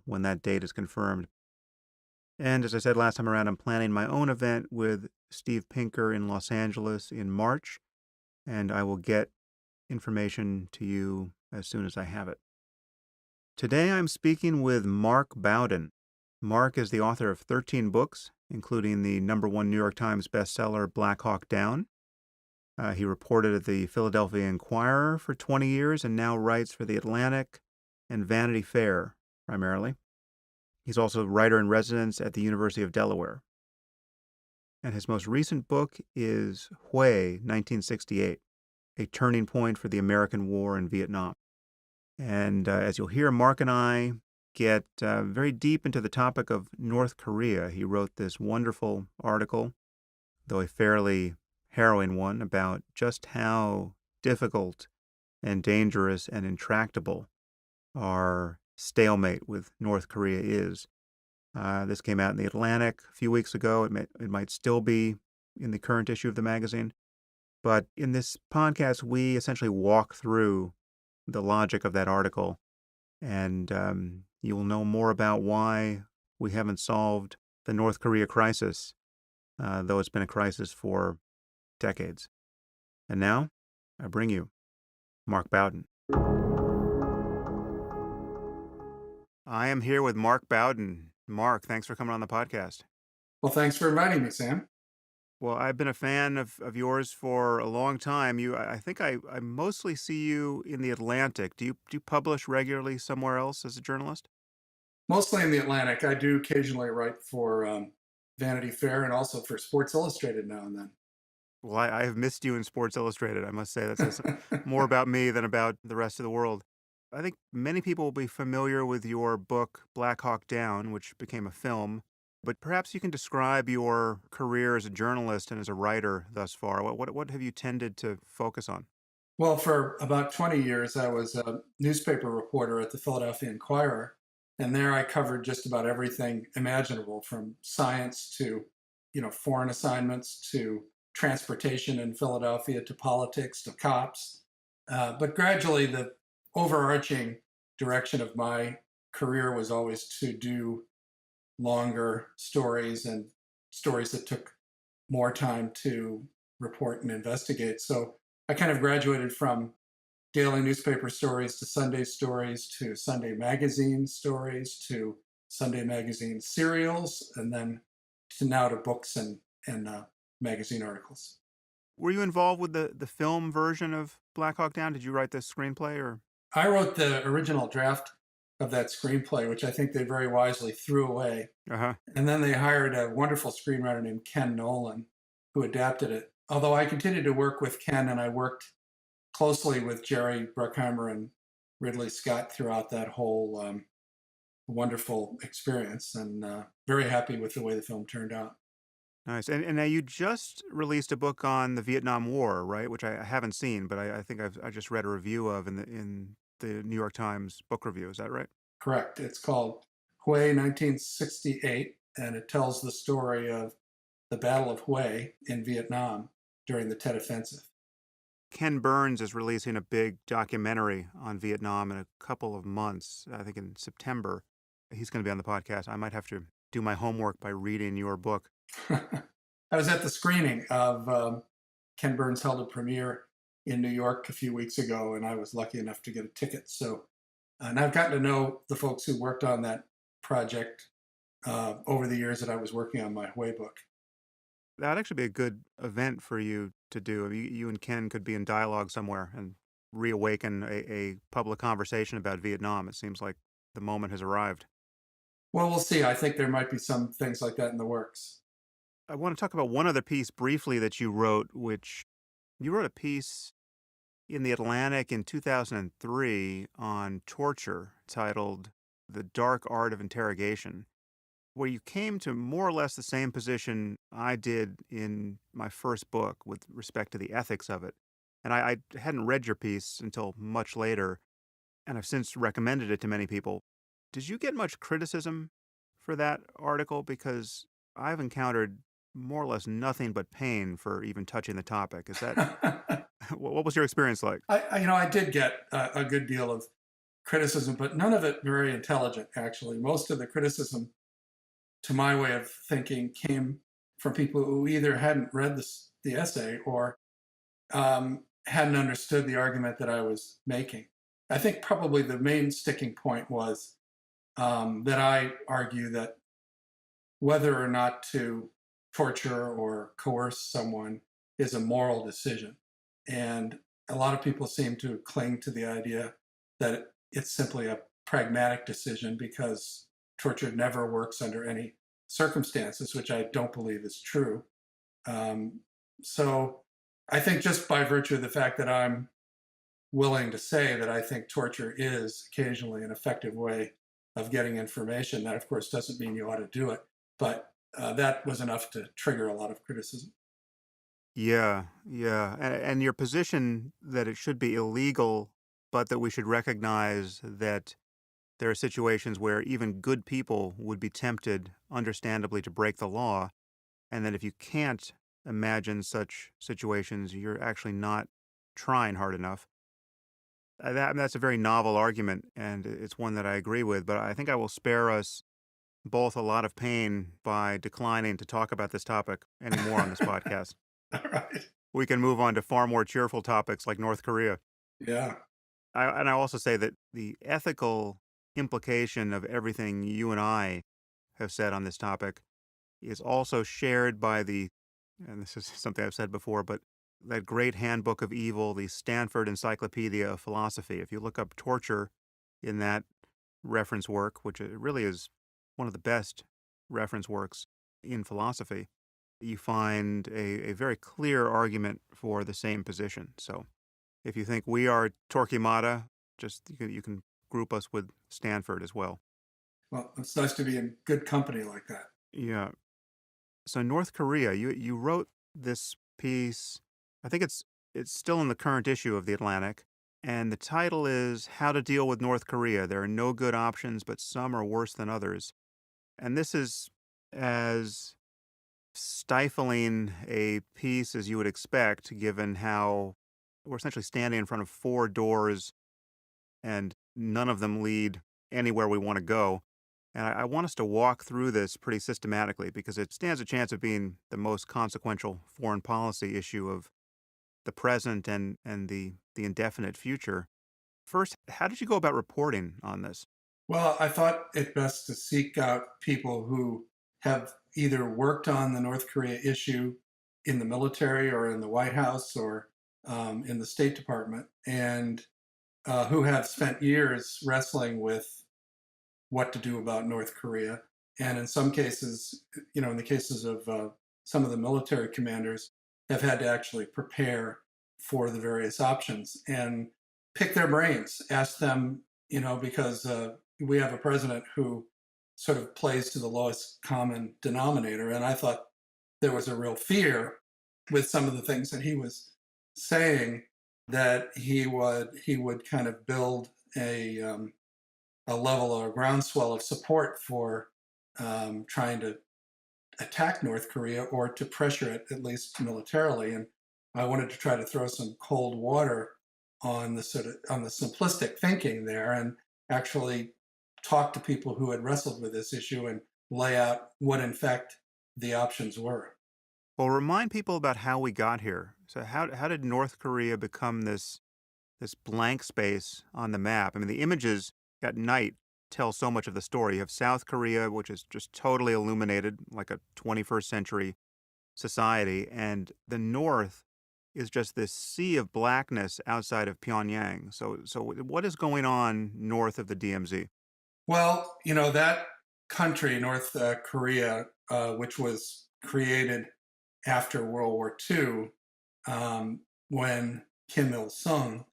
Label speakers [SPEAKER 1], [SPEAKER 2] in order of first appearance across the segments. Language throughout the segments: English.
[SPEAKER 1] when that date is confirmed. And as I said last time around, I'm planning my own event with Steve Pinker in Los Angeles in March, and I will get information to you as soon as I have it. Today I'm speaking with Mark Bowden. Mark is the author of 13 books, including the #1 New York Times bestseller Black Hawk Down. He reported at the Philadelphia Inquirer for 20 years and now writes for The Atlantic and Vanity Fair, primarily. He's also writer in residence at the University of Delaware. And his most recent book is Hue, 1968, a turning point for the American war in Vietnam. And as you'll hear, Mark and I get very deep into the topic of North Korea. He wrote this wonderful article, though a fairly harrowing one, about just how difficult and dangerous and intractable our stalemate with North Korea is. This came out in The Atlantic a few weeks ago. It might still be in the current issue of the magazine. But in this podcast, we essentially walk through the logic of that article, and you'll know more about why we haven't solved the North Korea crisis, though it's been a crisis for decades. And now, I bring you Mark Bowden. I am here with Mark Bowden. Mark, thanks for coming on the podcast.
[SPEAKER 2] Well, thanks for inviting me, Sam.
[SPEAKER 1] Well, I've been a fan of yours for a long time. I think I mostly see you in The Atlantic. Do you publish regularly somewhere else as a journalist?
[SPEAKER 2] Mostly in the Atlantic. I do occasionally write for Vanity Fair and also for Sports Illustrated now and
[SPEAKER 1] Well, I have missed you in Sports Illustrated. I must say that says
[SPEAKER 2] then.
[SPEAKER 1] more about me than about the rest of the world. I think many people will be familiar with your book, Black Hawk Down, which became a film. But perhaps you can describe your career as a journalist and as a writer thus far. What have you tended to focus on?
[SPEAKER 2] Well, for about 20 years, I was a newspaper reporter at the Philadelphia Inquirer. And there I covered just about everything imaginable, from science to, foreign assignments to transportation in Philadelphia to politics to cops. But gradually, the overarching direction of my career was always to do longer stories and stories that took more time to report and investigate. So I kind of graduated from daily newspaper stories to Sunday stories to Sunday magazine stories to Sunday magazine serials, and then to now to books and magazine articles.
[SPEAKER 1] Were you involved with the film version of Black Hawk Down? Did you write the screenplay or?
[SPEAKER 2] I wrote the original draft of that screenplay, which I think they very wisely threw away.
[SPEAKER 1] Uh-huh.
[SPEAKER 2] And then they hired a wonderful screenwriter named Ken Nolan, who adapted it. Although I continued to work with Ken, and I worked closely with Jerry Bruckheimer and Ridley Scott throughout that whole wonderful experience, and very happy with the way the film turned out.
[SPEAKER 1] Nice. And now you just released a book on the Vietnam War, right? Which I haven't seen, but I think I just read a review of in the New York Times book review. Is that right?
[SPEAKER 2] Correct. It's called Hue 1968, and it tells the story of the Battle of Hue in Vietnam during the Tet Offensive.
[SPEAKER 1] Ken Burns is releasing a big documentary on Vietnam in a couple of months, I think in September. He's going to be on the podcast. I might have to do my homework by reading your book.
[SPEAKER 2] I was at the screening of Ken Burns held a premiere in New York a few weeks ago, and I was lucky enough to get a ticket. So, and I've gotten to know the folks who worked on that project over the years that I was working on my Hue book.
[SPEAKER 1] That'd actually be a good event for you to do. I mean, you and Ken could be in dialogue somewhere and reawaken a public conversation about Vietnam. It seems like the moment has arrived.
[SPEAKER 2] Well, we'll see. I think there might be some things like that in the works.
[SPEAKER 1] I want to talk about one other piece briefly that you wrote, which you wrote a piece in The Atlantic in 2003 on torture titled The Dark Art of Interrogation, where you came to more or less the same position I did in my first book with respect to the ethics of it. And I hadn't read your piece until much later, and I've since recommended it to many people. Did you get much criticism for that article? Because I've encountered more or less nothing but pain for even touching the topic. Is that
[SPEAKER 2] I,
[SPEAKER 1] what was your experience like?
[SPEAKER 2] I did get a good deal of criticism, but none of it very intelligent, actually. Most of the criticism, to my way of thinking, came from people who either hadn't read the essay or hadn't understood the argument that I was making. I think probably the main sticking point was that I argue that whether or not to torture or coerce someone is a moral decision. And a lot of people seem to cling to the idea that it's simply a pragmatic decision because torture never works under any circumstances, which I don't believe is true. Um, so I think just by virtue of the fact that I'm willing to say that I think torture is occasionally an effective way of getting information, that of course doesn't mean you ought to do it, but that was enough to trigger a lot of criticism.
[SPEAKER 1] Yeah, yeah. And your position that it should be illegal, but that we should recognize that there are situations where even good people would be tempted, understandably, to break the law, and that if you can't imagine such situations, you're actually not trying hard enough. That's a very novel argument, and it's one that I agree with, but I think I will spare us both a lot of pain by declining to talk about this topic anymore on this podcast.
[SPEAKER 2] All right.
[SPEAKER 1] We can move on to far more cheerful topics like North Korea.
[SPEAKER 2] Yeah.
[SPEAKER 1] And I also say that the ethical implication of everything you and I have said on this topic is also shared by and this is something I've said before, but that great handbook of evil, the Stanford Encyclopedia of Philosophy. If you look up torture in that reference work, which it really is one of the best reference works in philosophy, you find a very clear argument for the same position. So if you think we are Torquemada, just you can group us with Stanford as well.
[SPEAKER 2] Well, it's nice to be in good company like that.
[SPEAKER 1] Yeah. So North Korea, you wrote this piece. I think it's still in the current issue of the Atlantic, and the title is "How to Deal with North Korea. There are no good options, but some are worse than others." And this is as stifling a piece as you would expect, given how we're essentially standing in front of four doors and none of them lead anywhere we want to go. And I want us to walk through this pretty systematically because it stands a chance of being the most consequential foreign policy issue of the present and the indefinite future. First, how did you go about reporting on this?
[SPEAKER 2] Well, I thought it best to seek out people who have either worked on the North Korea issue in the military or in the White House or in the State Department, and who have spent years wrestling with what to do about North Korea. And in some cases, in the cases of some of the military commanders, have had to actually prepare for the various options and pick their brains, ask them, because we have a president who sort of plays to the lowest common denominator. And I thought there was a real fear with some of the things that he was saying that he would kind of build a level or a groundswell of support for trying to attack North Korea or to pressure it, at least militarily. And I wanted to try to throw some cold water on the simplistic thinking there and actually talk to people who had wrestled with this issue and lay out what in fact the options were.
[SPEAKER 1] Well, remind people about how we got here. So how did North Korea become this blank space on the map? I mean, the images at night tell so much of the story. You have South Korea, which is just totally illuminated like a 21st century society, and the North is just this sea of blackness outside of Pyongyang. So what is going on north of the DMZ?
[SPEAKER 2] Well, that country, North Korea, which was created after World War II, when Kim Il Sung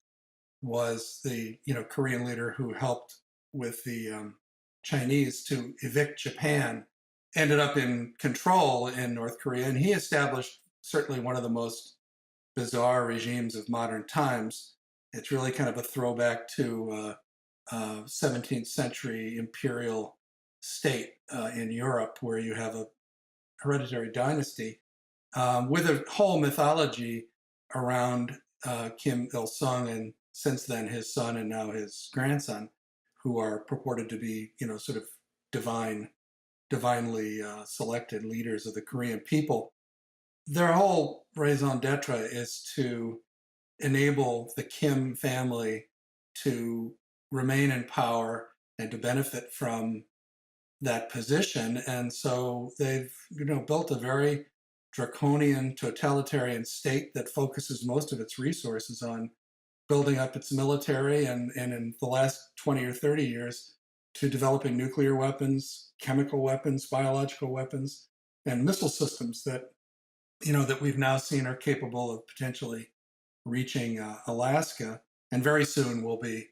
[SPEAKER 2] was the Korean leader who helped with the Chinese to evict Japan, ended up in control in North Korea, and he established certainly one of the most bizarre regimes of modern times. It's really kind of a throwback to 17th century imperial state in Europe, where you have a hereditary dynasty with a whole mythology around Kim Il Sung and since then his son and now his grandson. who are purported to be, sort of divinely selected leaders of the Korean people. Their whole raison d'etre is to enable the Kim family to remain in power and to benefit from that position. And so they've, built a very draconian totalitarian state that focuses most of its resources on building up its military and in the last 20 or 30 years to developing nuclear weapons, chemical weapons, biological weapons, and missile systems that we've now seen are capable of potentially reaching Alaska, and very soon will be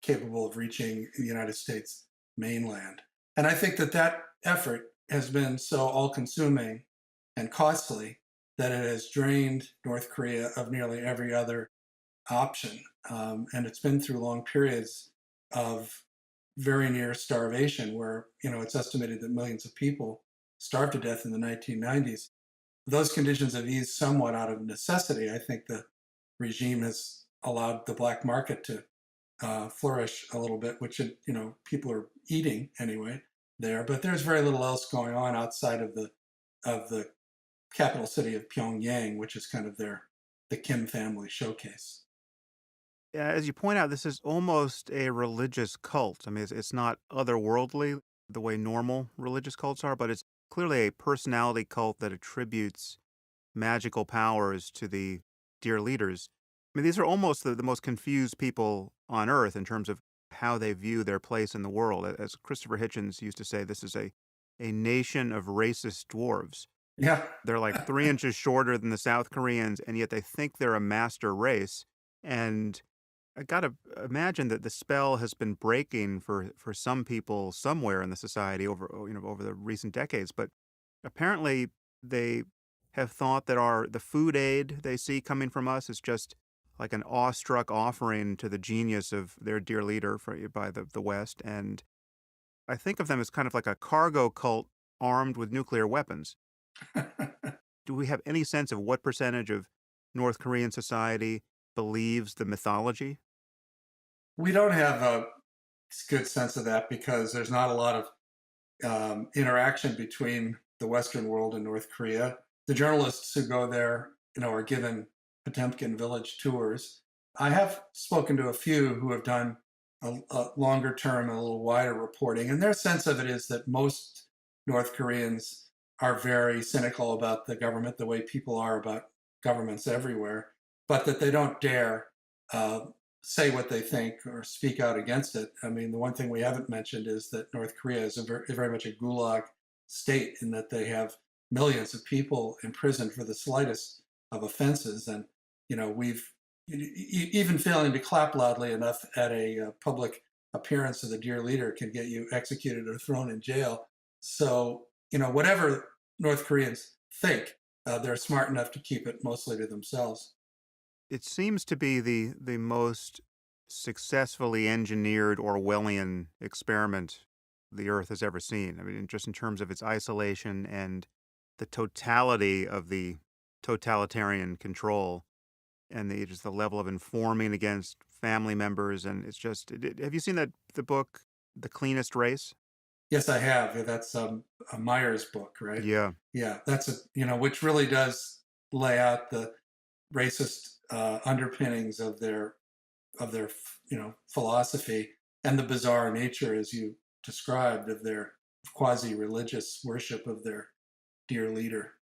[SPEAKER 2] capable of reaching the United States mainland. And I think that effort has been so all-consuming and costly that it has drained North Korea of nearly every other option. And it's been through long periods of very near starvation, where it's estimated that millions of people starved to death in the 1990s. Those conditions have eased somewhat out of necessity. I think the regime has allowed the black market to flourish a little bit, which people are eating anyway there. But there's very little else going on outside of the capital city of Pyongyang, which is kind of the Kim family showcase.
[SPEAKER 1] Yeah, as you point out, this is almost a religious cult. I mean, it's not otherworldly the way normal religious cults are, but it's clearly a personality cult that attributes magical powers to the dear leaders. I mean, these are almost the most confused people on earth in terms of how they view their place in the world. As Christopher Hitchens used to say, this is a nation of racist dwarves.
[SPEAKER 2] Yeah.
[SPEAKER 1] They're like 3 inches shorter than the South Koreans, and yet they think they're a master race. And I gotta imagine that the spell has been breaking for some people somewhere in the society over the recent decades. But apparently, they have thought that the food aid they see coming from us is just like an awestruck offering to the genius of their dear leader by the West. And I think of them as kind of like a cargo cult armed with nuclear weapons. Do we have any sense of what percentage of North Korean society believes the mythology?
[SPEAKER 2] We don't have a good sense of that because there's not a lot of interaction between the Western world and North Korea. The journalists who go there, are given Potemkin village tours. I have spoken to a few who have done a longer term and a little wider reporting, and their sense of it is that most North Koreans are very cynical about the government, the way people are about governments everywhere, but that they don't dare uh, say what they think or speak out against it. I mean, the one thing we haven't mentioned is that North Korea is very much a gulag state in that they have millions of people imprisoned for the slightest of offenses. And, we've even failing to clap loudly enough at a public appearance of the dear leader can get you executed or thrown in jail. So, whatever North Koreans think, they're smart enough to keep it mostly to themselves.
[SPEAKER 1] It seems to be the most successfully engineered Orwellian experiment the Earth has ever seen. I mean, just in terms of its isolation and the totality of the totalitarian control and just the level of informing against family members. And it's just, have you seen the book, The Cleanest Race?
[SPEAKER 2] Yes, I have. Yeah, that's a Myers book, right?
[SPEAKER 1] Yeah.
[SPEAKER 2] Yeah, that's which really does lay out the racist underpinnings of their philosophy and the bizarre nature, as you described, of their quasi-religious worship of their dear leader.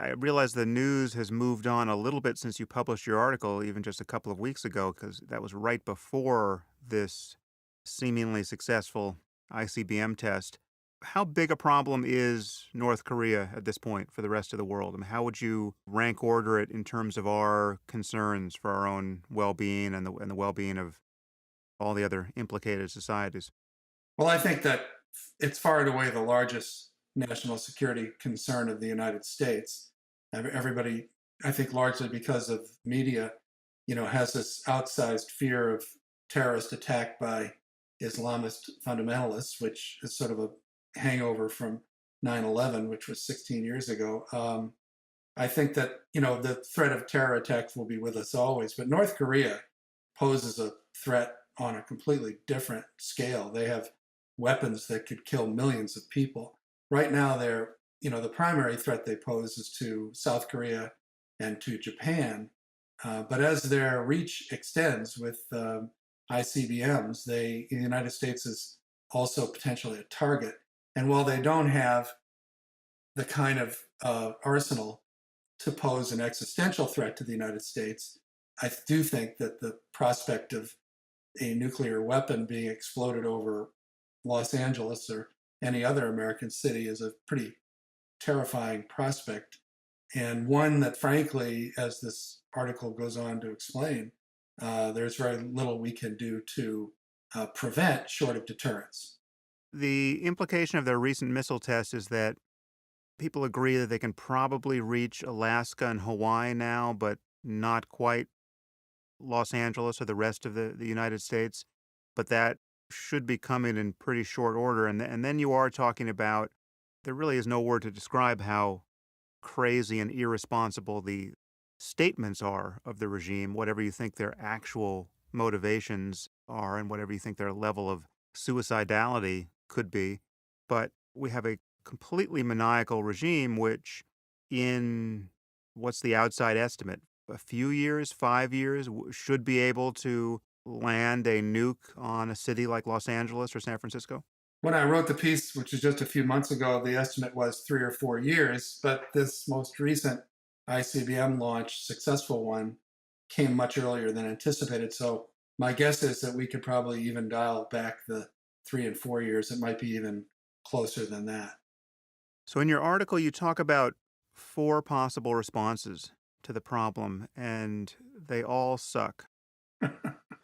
[SPEAKER 1] I realize the news has moved on a little bit since you published your article, even just a couple of weeks ago, because that was right before this seemingly successful ICBM test. How big a problem is North Korea at this point for the rest of the world? I mean, how would you rank order it in terms of our concerns for our own well-being and the well-being of all the other implicated societies?
[SPEAKER 2] Well, I think that it's far and away the largest national security concern of the United States. Everybody, I think, largely because of media, has this outsized fear of terrorist attack by Islamist fundamentalists, which is sort of a hangover from 9/11, which was 16 years ago. I think that the threat of terror attacks will be with us always, but North Korea poses a threat on a completely different scale. They have weapons that could kill millions of people. Right now, the primary threat they pose is to South Korea and to Japan. But as their reach extends with ICBMs, the United States is also potentially a target. And while they don't have the kind of arsenal to pose an existential threat to the United States, I do think that the prospect of a nuclear weapon being exploded over Los Angeles or any other American city is a pretty terrifying prospect, and one that, frankly, as this article goes on to explain, there's very little we can do to prevent short of deterrence.
[SPEAKER 1] The implication of their recent missile test is that people agree that they can probably reach Alaska and Hawaii now, but not quite Los Angeles or the rest of the United States. But that should be coming in pretty short order. And then you are talking about there really is no word to describe how crazy and irresponsible the statements are of the regime, whatever you think their actual motivations are and whatever you think their level of suicidality could be. But we have a completely maniacal regime, which, in what's the outside estimate? A few years, 5 years, should be able to land a nuke on a city like Los Angeles or San Francisco?
[SPEAKER 2] When I wrote the piece, which was just a few months ago, the estimate was 3 or 4 years, but this most recent ICBM launch, successful one, came much earlier than anticipated. So my guess is that we could probably even dial back the 3 and 4 years. It might be even closer than that.
[SPEAKER 1] So, in your article, you talk about four possible responses to the problem, and they all suck.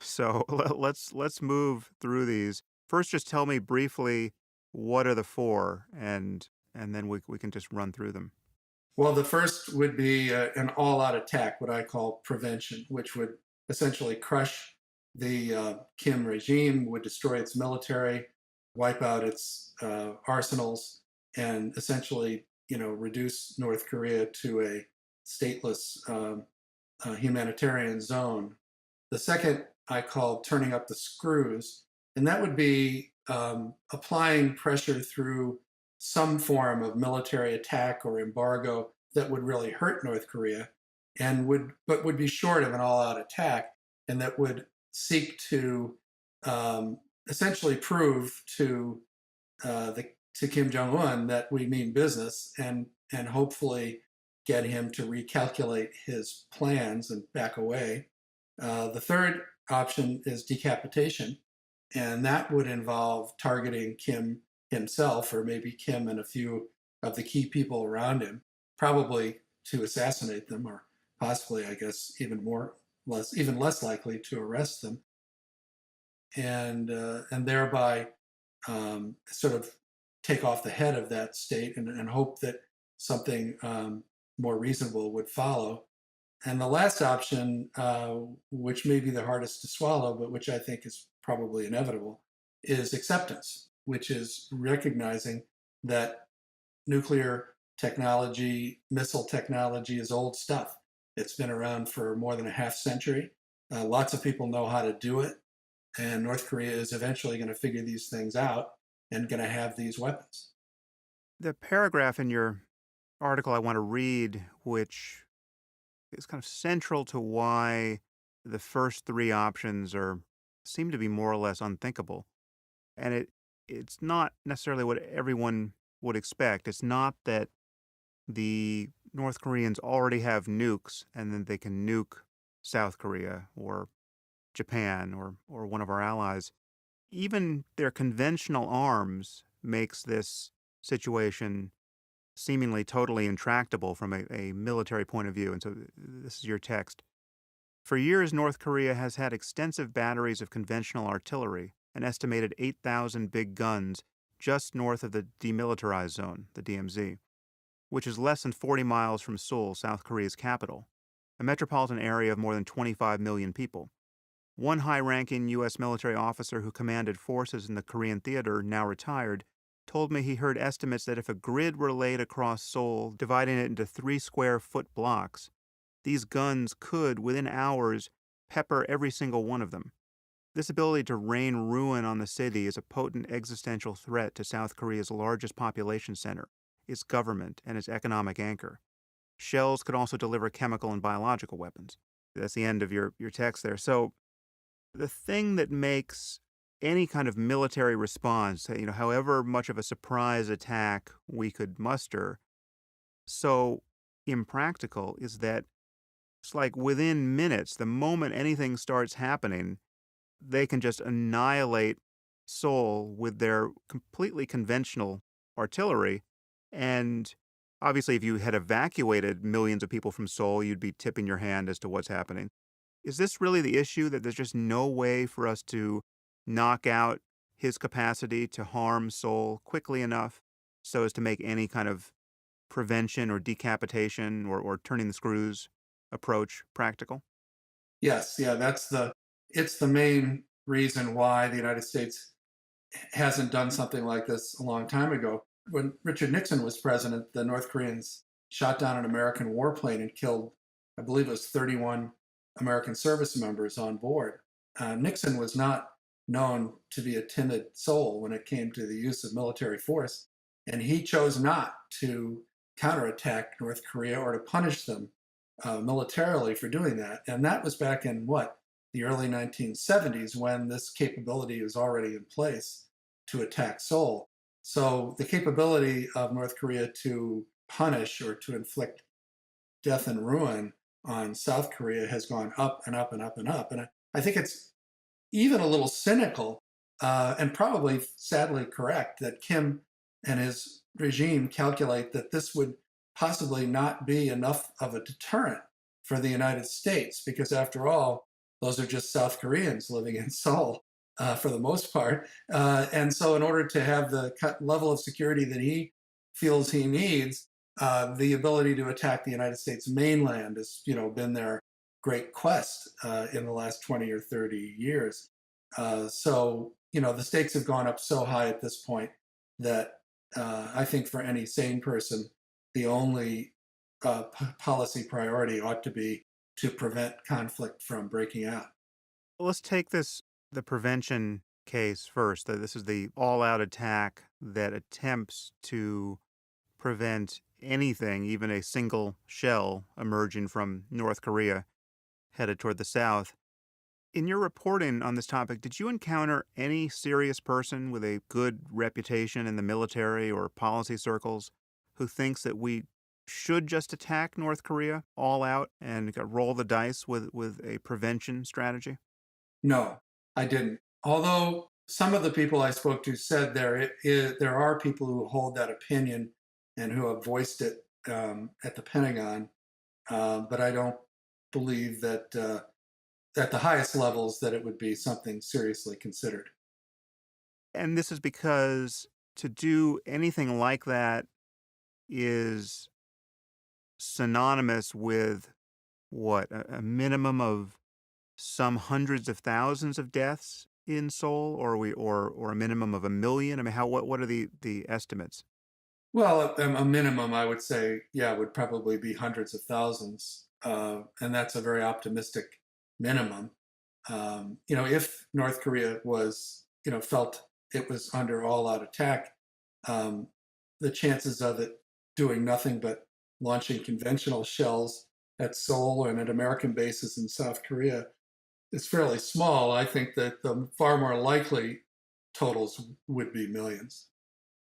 [SPEAKER 1] So let's move through these. First, just tell me briefly what are the four, and then we can just run through them.
[SPEAKER 2] Well, the first would be an all out attack, what I call prevention, which would essentially crush the Kim regime, would destroy its military, wipe out its arsenals, and essentially, reduce North Korea to a stateless humanitarian zone. The second I call turning up the screws, and that would be applying pressure through some form of military attack or embargo that would really hurt North Korea, and would be short of an all-out attack, and that would seek to essentially prove to Kim Jong Un that we mean business, and hopefully get him to recalculate his plans and back away. The third option is decapitation, and that would involve targeting Kim himself, or maybe Kim and a few of the key people around him, probably to assassinate them, or possibly, I guess, even less likely to arrest them, and thereby sort of take off the head of that state, and hope that something more reasonable would follow. And the last option, which may be the hardest to swallow, but which I think is probably inevitable, is acceptance, which is recognizing that nuclear technology, missile technology is old stuff. It's been around for more than a half century. Lots of people know how to do it. And North Korea is eventually going to figure these things out and going to have these weapons.
[SPEAKER 1] The paragraph in your article I want to read, which is kind of central to why the first three options are seem to be more or less unthinkable. And it's not necessarily what everyone would expect. It's not that the North Koreans already have nukes and then they can nuke South Korea or Japan or one of our allies. Even their conventional arms makes this situation seemingly totally intractable from a military point of view. And so this is your text. For years, North Korea has had extensive batteries of conventional artillery, an estimated 8,000 big guns just north of the demilitarized zone, the DMZ, which is less than 40 miles from Seoul, South Korea's capital, a metropolitan area of more than 25 million people. One high-ranking U.S. military officer who commanded forces in the Korean theater, now retired, told me he heard estimates that if a grid were laid across Seoul, dividing it into 3 square-foot blocks, these guns could, within hours, pepper every single one of them. This ability to rain ruin on the city is a potent existential threat to South Korea's largest population center, its government, and its economic anchor. Shells could also deliver chemical and biological weapons. That's the end of your text there. So the thing that makes any kind of military response, however much of a surprise attack we could muster, so impractical is that it's like within minutes, the moment anything starts happening, they can just annihilate Seoul with their completely conventional artillery. And obviously, if you had evacuated millions of people from Seoul, you'd be tipping your hand as to what's happening. Is this really the issue that there's just no way for us to knock out his capacity to harm Seoul quickly enough so as to make any kind of prevention or decapitation or turning the screws approach practical?
[SPEAKER 2] Yes, yeah, it's the main reason why the United States hasn't done something like this a long time ago. When Richard Nixon was president, the North Koreans shot down an American warplane and killed, I believe it was 31 American service members on board. Nixon was not known to be a timid soul when it came to the use of military force, and he chose not to counterattack North Korea or to punish them militarily for doing that. And that was back in what? The early 1970s, when this capability was already in place to attack Seoul. So the capability of North Korea to punish or to inflict death and ruin on South Korea has gone up and up and up and up. And I think it's even a little cynical and probably sadly correct that Kim and his regime calculate that this would possibly not be enough of a deterrent for the United States, because after all, those are just South Koreans living in Seoul for the most part. And so in order to have the level of security that he feels he needs, the ability to attack the United States mainland has, been their great quest in the last 20 or 30 years. The stakes have gone up so high at this point that I think for any sane person, the only policy priority ought to be to prevent conflict from breaking out.
[SPEAKER 1] Well, let's take the prevention case first. This is the all out attack that attempts to prevent anything, even a single shell emerging from North Korea headed toward the south. In your reporting on this topic, did you encounter any serious person with a good reputation in the military or policy circles who thinks that we should just attack North Korea all out and roll the dice with a prevention strategy?
[SPEAKER 2] No, I didn't. Although some of the people I spoke to said there are people who hold that opinion and who have voiced it at the Pentagon, but I don't believe that at the highest levels that it would be something seriously considered.
[SPEAKER 1] And this is because to do anything like that is synonymous with what, a minimum of some hundreds of thousands of deaths in Seoul, or a minimum of a million? I mean, what are the estimates?
[SPEAKER 2] Well, a minimum, I would say, yeah, would probably be hundreds of thousands, and that's a very optimistic minimum. If North Korea was, felt it was under all-out attack, um, the chances of it doing nothing but launching conventional shells at Seoul and at American bases in South Korea is fairly small. I think that the far more likely totals would be millions.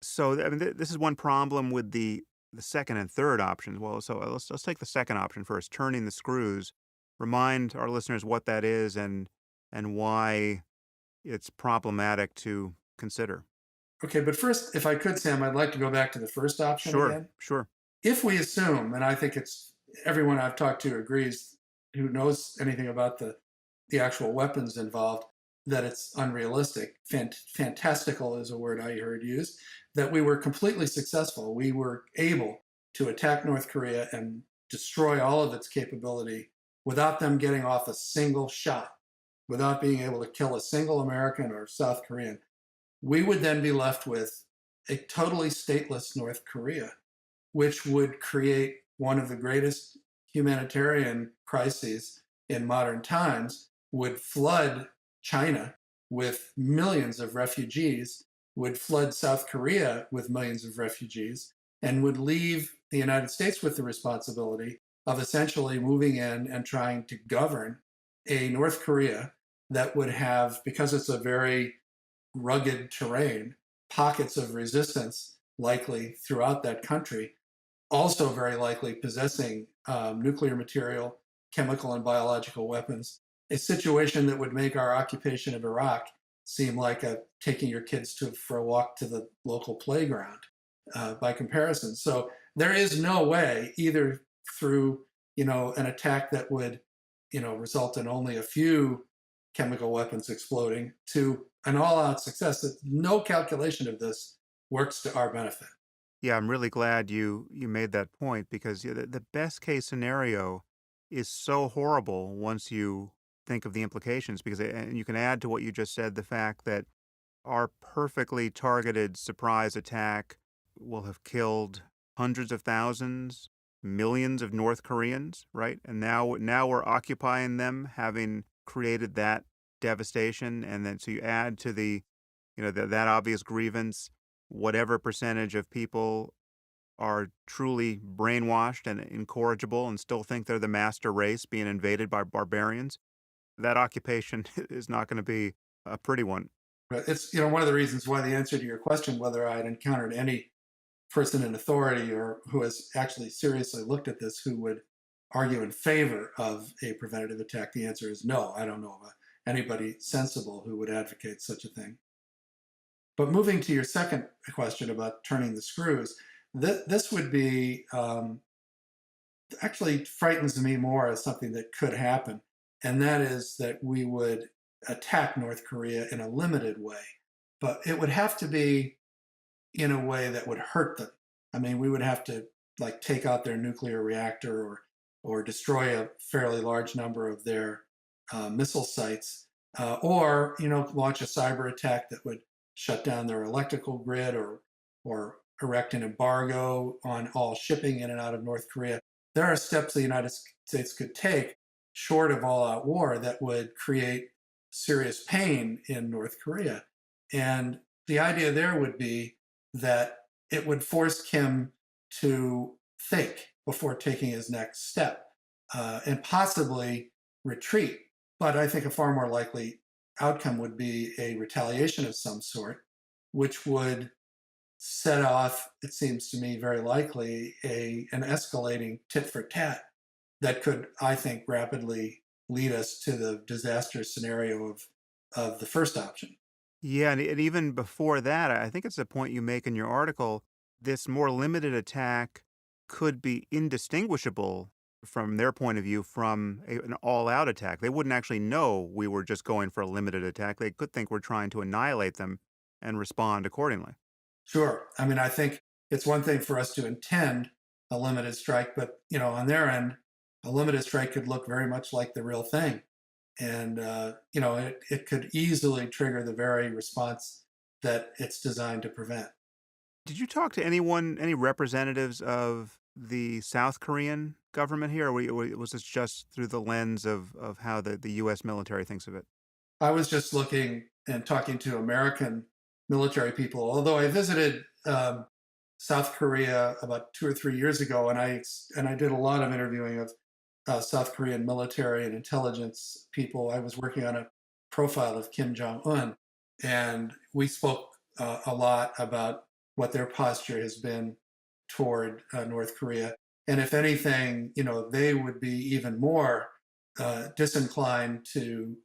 [SPEAKER 1] So, I mean, this is one problem with the second and third options. Well, so let's take the second option first, turning the screws. Remind our listeners what that is and why it's problematic to consider.
[SPEAKER 2] Okay, but first, if I could, Sam, I'd like to go back to the first option
[SPEAKER 1] Sure,
[SPEAKER 2] again.
[SPEAKER 1] sure.
[SPEAKER 2] If we assume, and I think it's everyone I've talked to agrees who knows anything about the actual weapons involved, that it's unrealistic. Fantastical is a word I heard used, that we were completely successful. We were able to attack North Korea and destroy all of its capability without them getting off a single shot, without being able to kill a single American or South Korean. We would then be left with a totally stateless North Korea, which would create one of the greatest humanitarian crises in modern times, would flood China with millions of refugees, would flood South Korea with millions of refugees, and would leave the United States with the responsibility of essentially moving in and trying to govern a North Korea that would have, because it's a very rugged terrain, pockets of resistance likely throughout that country, also very likely possessing nuclear material, chemical and biological weapons, a situation that would make our occupation of Iraq seem like taking your kids for a walk to the local playground by comparison. So there is no way, either through an attack that would result in only a few chemical weapons exploding, to an all-out success, that no calculation of this works to our benefit.
[SPEAKER 1] Yeah, I'm really glad you made that point because yeah, the best case scenario is so horrible once you think of the implications because and you can add to what you just said the fact that our perfectly targeted surprise attack will have killed hundreds of thousands, millions of North Koreans, right? And now we're occupying them, having created that devastation, and then so you add to the, that obvious grievance, whatever percentage of people are truly brainwashed and incorrigible and still think they're the master race being invaded by barbarians. That occupation is not going to be a pretty one.
[SPEAKER 2] But it's one of the reasons why the answer to your question, whether I had encountered any person in authority or who has actually seriously looked at this who would argue in favor of a preventative attack, the answer is no. I don't know of anybody sensible who would advocate such a thing. But moving to your second question about turning the screws, this would be actually frightens me more as something that could happen, and that is that we would attack North Korea in a limited way, but it would have to be in a way that would hurt them. I mean, we would have to like take out their nuclear reactor or destroy a fairly large number of their missile sites, or launch a cyber attack that would shut down their electrical grid or erect an embargo on all shipping in and out of North Korea. There are steps the United States could take short of all out war that would create serious pain in North Korea. And the idea there would be that it would force Kim to think before taking his next step, and possibly retreat. But I think a far more likely outcome would be a retaliation of some sort, which would set off, it seems to me very likely, an escalating tit for tat that could, I think, rapidly lead us to the disastrous scenario of the first option.
[SPEAKER 1] Yeah, and even before that, I think it's a point you make in your article. This more limited attack could be indistinguishable from their point of view from an all out attack. They wouldn't actually know we were just going for a limited attack. They could think we're trying to annihilate them and respond accordingly.
[SPEAKER 2] Sure. I mean, I think it's one thing for us to intend a limited strike, but on their end, a limited strike could look very much like the real thing, and it could easily trigger the very response that it's designed to prevent.
[SPEAKER 1] Did you talk to anyone, any representatives of the South Korean government here, or was this just through the lens of how the U.S. military thinks of it?
[SPEAKER 2] I was just looking and talking to American military people, although I visited South Korea about 2 or 3 years ago, and I did a lot of interviewing of South Korean military and intelligence people. I was working on a profile of Kim Jong Un, and we spoke a lot about what their posture has been toward North Korea, and if anything, they would be even more disinclined to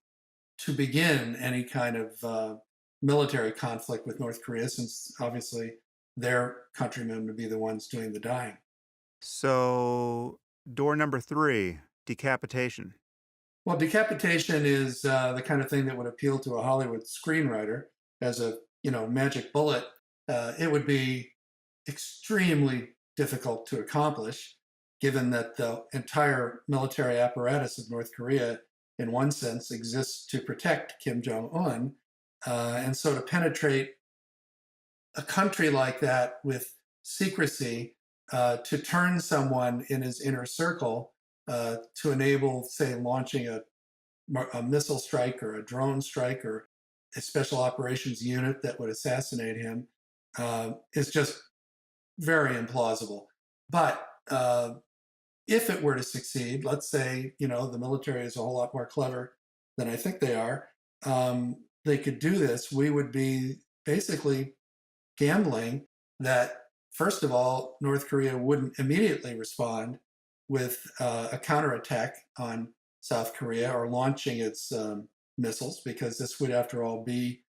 [SPEAKER 2] begin any kind of military conflict with North Korea, since obviously their countrymen would be the ones doing the dying.
[SPEAKER 1] So, door number three, decapitation.
[SPEAKER 2] Well, decapitation is the kind of thing that would appeal to a Hollywood screenwriter as a magic bullet. It would be extremely difficult to accomplish, given that the entire military apparatus of North Korea, in one sense, exists to protect Kim Jong Un, and so to penetrate a country like that with secrecy, to turn someone in his inner circle, to enable, say, launching a missile strike or a drone strike or a special operations unit that would assassinate him is just very implausible. But if it were to succeed, let's say, the military is a whole lot more clever than I think they are, they could do this. We would be basically gambling that, first of all, North Korea wouldn't immediately respond with a counterattack on South Korea or launching its missiles, because this would, after all, be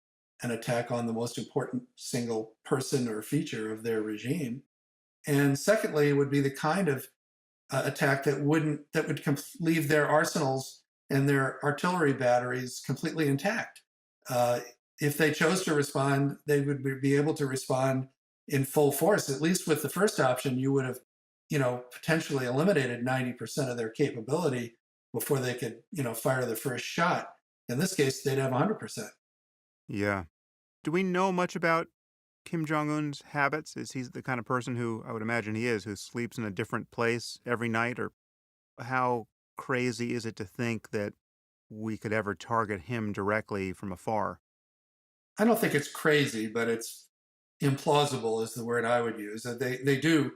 [SPEAKER 2] an attack on the most important single person or feature of their regime. And secondly, it would be the kind of attack that would leave their arsenals and their artillery batteries completely intact. Uh, if they chose to respond, they would be able to respond in full force. At least with the first option, you would have, potentially eliminated 90% of their capability before they could, fire the first shot. In this case, they'd have 100%.
[SPEAKER 1] Yeah. Do we know much about Kim Jong Un's habits? Is he the kind of person who I would imagine he is, who sleeps in a different place every night? Or how crazy is it to think that we could ever target him directly from afar?
[SPEAKER 2] I don't think it's crazy, but it's implausible is the word I would use. They do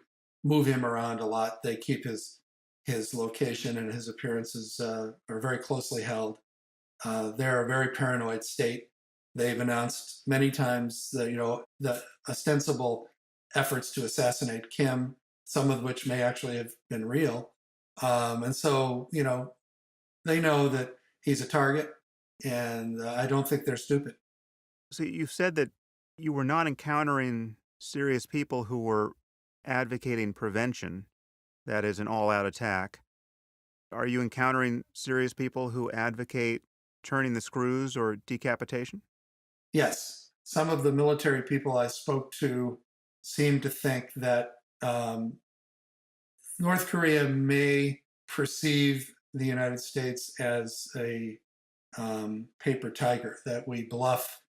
[SPEAKER 2] move him around a lot. They keep his location and his appearances are very closely held. They're a very paranoid state. They've announced many times that, the ostensible efforts to assassinate Kim, some of which may actually have been real. And so, they know that he's a target, and I don't think they're stupid.
[SPEAKER 1] So you've said that you were not encountering serious people who were advocating prevention, that is, an all out attack. Are you encountering serious people who advocate turning the screws or decapitation?
[SPEAKER 2] Yes, some of the military people I spoke to seem to think that North Korea may perceive the United States as a paper tiger, that we bluff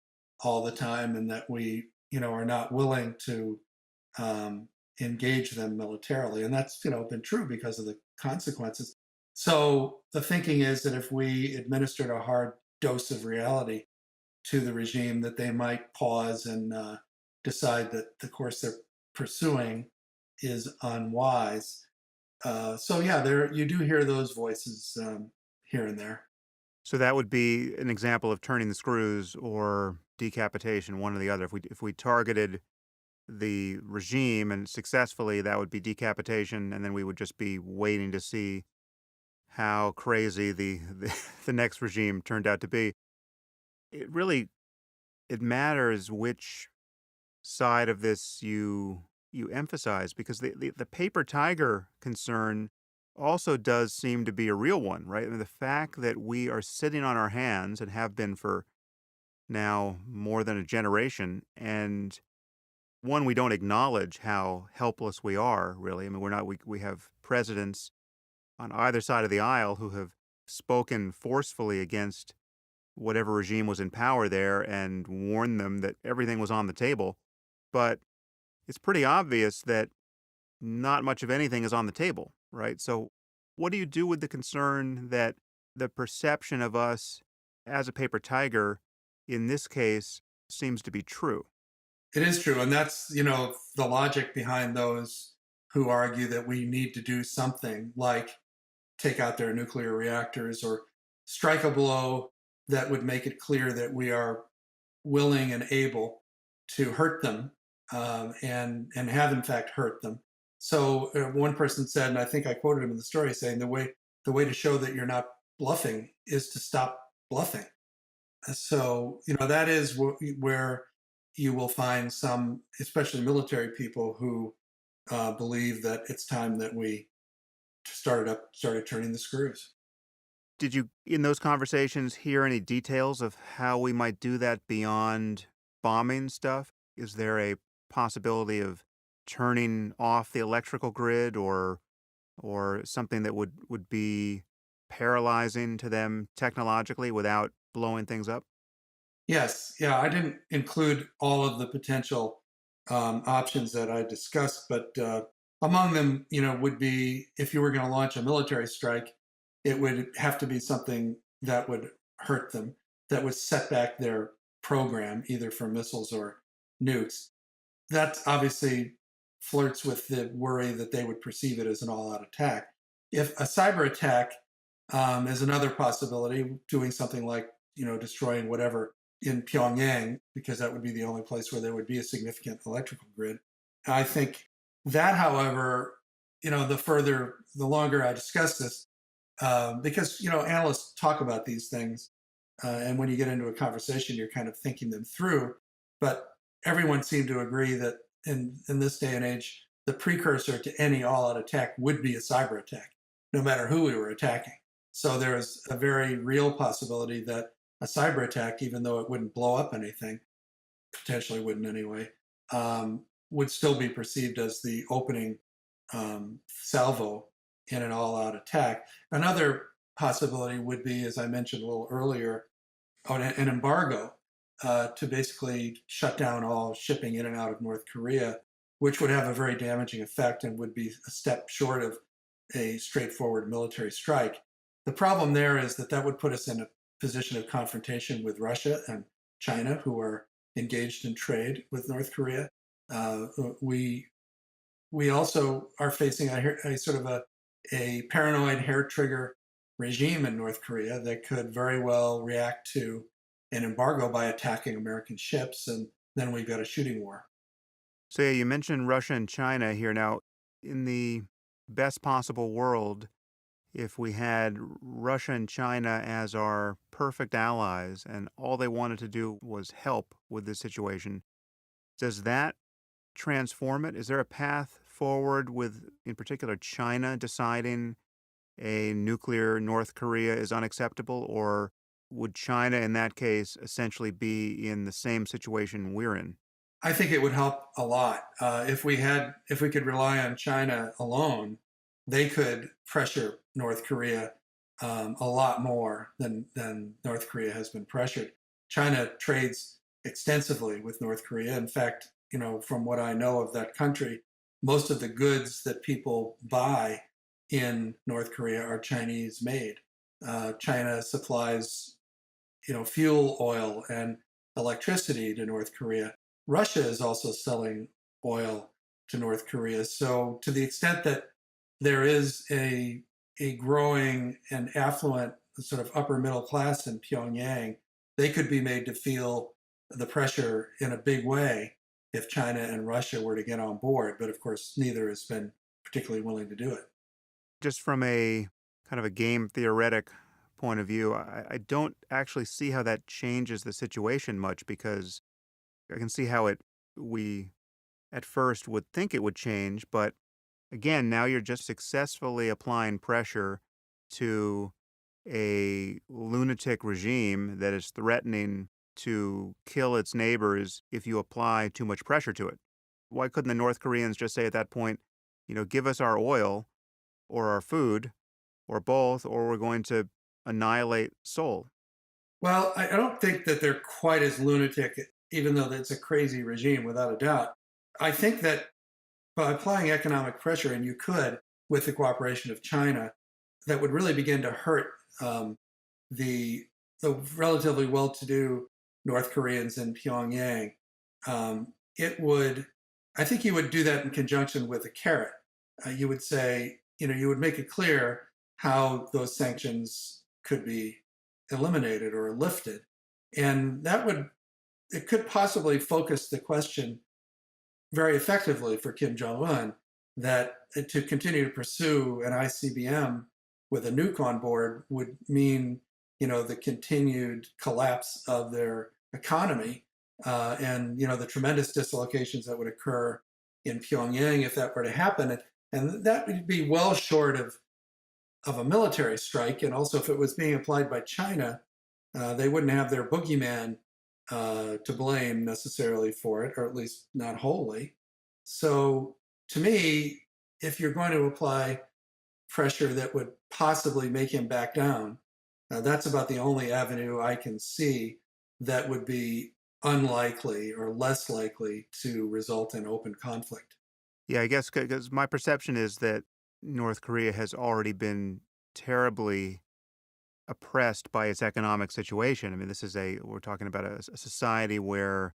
[SPEAKER 2] all the time and that we, are not willing to engage them militarily. And that's, been true because of the consequences. So the thinking is that if we administered a hard dose of reality to the regime, that they might pause and decide that the course they're pursuing is unwise. So yeah, there you do hear those voices here and there.
[SPEAKER 1] So that would be an example of turning the screws or decapitation, one or the other. If we targeted the regime and successfully, that would be decapitation, and then we would just be waiting to see how crazy the next regime turned out to be. It really it matters which side of this you emphasize, because the paper tiger concern also does seem to be a real one, right? I mean, the fact that we are sitting on our hands and have been for now more than a generation, and one, we don't acknowledge how helpless we are, really. I mean, we have presidents on either side of the aisle who have spoken forcefully against whatever regime was in power there and warned them that everything was on the table. But it's pretty obvious that not much of anything is on the table, right? So, what do you do with the concern that the perception of us as a paper tiger in this case seems to be true?
[SPEAKER 2] It is true, and that's the logic behind those who argue that we need to do something like take out their nuclear reactors or strike a blow that would make it clear that we are willing and able to hurt them, and have in fact hurt them. So one person said, and I think I quoted him in the story, saying the way to show that you're not bluffing is to stop bluffing. So that is where you will find some, especially military people, who believe that it's time that we started turning the screws.
[SPEAKER 1] Did you, in those conversations, hear any details of how we might do that beyond bombing stuff? Is there a possibility of turning off the electrical grid, or something that would be paralyzing to them technologically without blowing things up?
[SPEAKER 2] Yes, yeah, I didn't include all of the potential options that I discussed, but among them, would be if you were going to launch a military strike, it would have to be something that would hurt them, that would set back their program, either for missiles or nukes. That obviously flirts with the worry that they would perceive it as an all out attack. If a cyber attack is another possibility, doing something like, destroying whatever in Pyongyang, because that would be the only place where there would be a significant electrical grid. I think that, however, the longer I discuss this, because analysts talk about these things, and when you get into a conversation, you're kind of thinking them through. But everyone seemed to agree that in this day and age, the precursor to any all-out attack would be a cyber attack, no matter who we were attacking. So there's a very real possibility that a cyber attack, even though it wouldn't blow up anything, potentially wouldn't anyway, would still be perceived as the opening salvo in an all-out attack. Another possibility would be, as I mentioned a little earlier, an embargo to basically shut down all shipping in and out of North Korea, which would have a very damaging effect and would be a step short of a straightforward military strike. The problem there is that that would put us in a position of confrontation with Russia and China, who are engaged in trade with North Korea. Uh, we we also are facing a sort of a paranoid hair trigger regime in North Korea that could very well react to an embargo by attacking American ships, and then we've got a shooting war.
[SPEAKER 1] So, yeah, you mentioned Russia and China here. Now, in the best possible world, if we had Russia and China as our perfect allies and all they wanted to do was help with this situation, does that transform it? Is there a path forward with, in particular, China deciding a nuclear North Korea is unacceptable? Or would China, in that case, essentially be in the same situation we're in?
[SPEAKER 2] I think it would help a lot if we could rely on China alone. They could pressure North Korea a lot more than North Korea has been pressured. China trades extensively with North Korea. In fact, from what I know of that country, most of the goods that people buy in North Korea are Chinese made. China supplies, fuel oil and electricity to North Korea. Russia is also selling oil to North Korea. So, to the extent that there is a growing and affluent sort of upper middle class in Pyongyang, they could be made to feel the pressure in a big way if China and Russia were to get on board. But of course, neither has been particularly willing to do it.
[SPEAKER 1] Just from a kind of a game theoretic point of view, I don't actually see how that changes the situation much because I can see how we at first would think it would change, but again, now you're just successfully applying pressure to a lunatic regime that is threatening to kill its neighbors if you apply too much pressure to it. Why couldn't the North Koreans just say at that point, give us our oil or our food or both, or we're going to annihilate Seoul?
[SPEAKER 2] Well, I don't think that they're quite as lunatic, even though it's a crazy regime, without a doubt. I think that by applying economic pressure, and you could with the cooperation of China, that would really begin to hurt the relatively well-to-do North Koreans in Pyongyang. It would, I think, you would do that in conjunction with a carrot. You would say, you would make it clear how those sanctions could be eliminated or lifted, and it could possibly focus the question very effectively for Kim Jong Un that to continue to pursue an ICBM with a nuke on board would mean, the continued collapse of their economy, and the tremendous dislocations that would occur in Pyongyang if that were to happen, and that would be well short of a military strike. And also, if it was being applied by China, they wouldn't have their boogeyman to blame necessarily for it, or at least not wholly. So, to me, if you're going to apply pressure that would possibly make him back down, that's about the only avenue I can see that would be unlikely or less likely to result in open conflict.
[SPEAKER 1] Yeah, I guess because my perception is that North Korea has already been terribly oppressed by its economic situation. I mean, we're talking about a society where,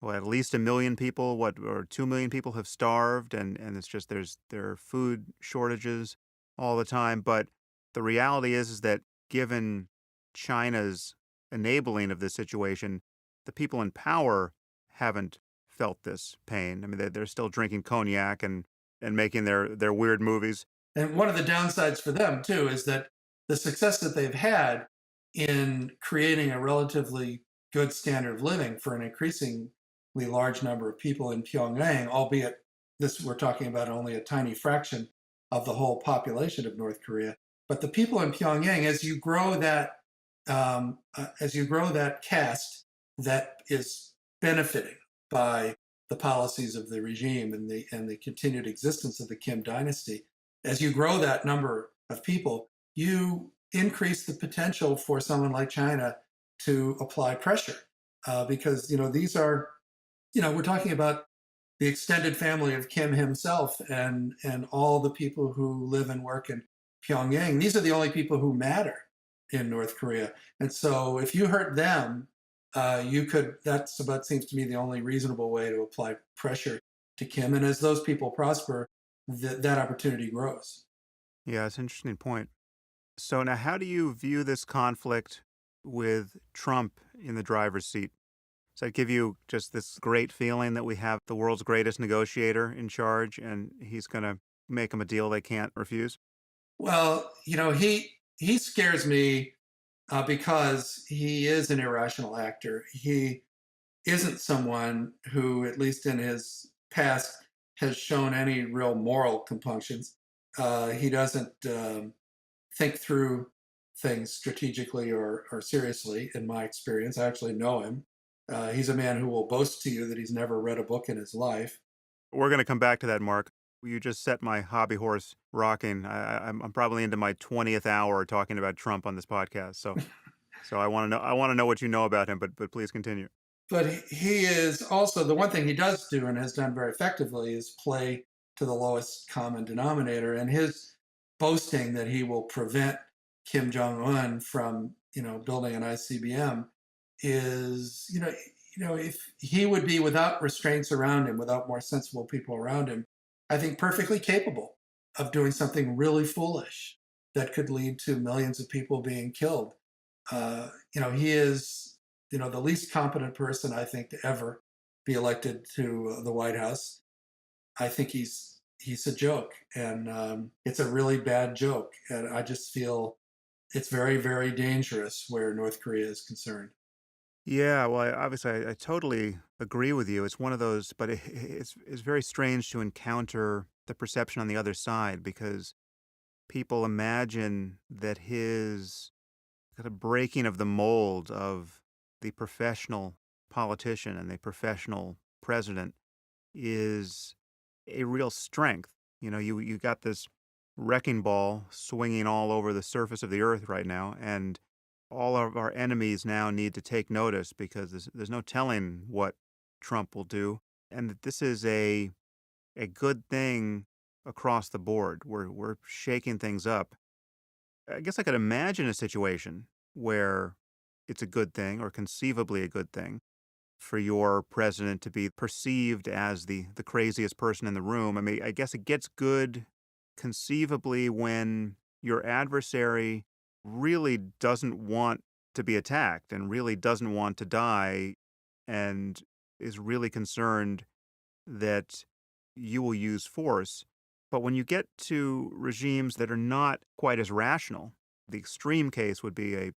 [SPEAKER 1] well, at least 1 million people, or 2 million people have starved, and it's just there are food shortages all the time. But the reality is that given China's enabling of this situation, the people in power haven't felt this pain. I mean, they're still drinking cognac and making their weird movies.
[SPEAKER 2] And one of the downsides for them, too, is that the success that they've had in creating a relatively good standard of living for an increasingly large number of people in Pyongyang, albeit this we're talking about only a tiny fraction of the whole population of North Korea. But the people in Pyongyang, as you grow that caste that is benefiting by the policies of the regime and the continued existence of the Kim dynasty, as you grow that number of people, you increase the potential for someone like China to apply pressure, because these are we're talking about the extended family of Kim himself and all the people who live and work in Pyongyang. These are the only people who matter in North Korea, and so if you hurt them, you could. That's about seems to me the only reasonable way to apply pressure to Kim. And as those people prosper, that opportunity grows.
[SPEAKER 1] Yeah, it's an interesting point. So now, how do you view this conflict with Trump in the driver's seat? Does that give you just this great feeling that we have the world's greatest negotiator in charge, and he's going to make them a deal they can't refuse?
[SPEAKER 2] Well, he scares me because he is an irrational actor. He isn't someone who, at least in his past, has shown any real moral compunctions. He doesn't think through things strategically or seriously, in my experience. I actually know him. He's a man who will boast to you that he's never read a book in his life.
[SPEAKER 1] We're going to come back to that, Mark. You just set my hobby horse rocking. I'm probably into my 20th hour talking about Trump on this podcast. So I want to know what you know about him, but please continue.
[SPEAKER 2] But he is also the one thing he does do and has done very effectively is play to the lowest common denominator. And his boasting that he will prevent Kim Jong Un from building an ICBM is if he would be without restraints around him, without more sensible people around him, I think perfectly capable of doing something really foolish that could lead to millions of people being killed. He is the least competent person I think to ever be elected to the White House. I think he's a joke, and it's a really bad joke. And I just feel it's very, very dangerous where North Korea is concerned.
[SPEAKER 1] Yeah, well, obviously, I totally agree with you. It's one of those, but it's very strange to encounter the perception on the other side because people imagine that his kind of breaking of the mold of the professional politician and the professional president is a real strength. You got this wrecking ball swinging all over the surface of the earth right now, and all of our enemies now need to take notice because there's no telling what Trump will do, and that this is a good thing across the board. We're shaking things up. I guess I could imagine a situation where it's a good thing or conceivably a good thing for your president to be perceived as the craziest person in the room. I mean, I guess it gets good conceivably when your adversary really doesn't want to be attacked and really doesn't want to die and is really concerned that you will use force. But when you get to regimes that are not quite as rational, the extreme case would be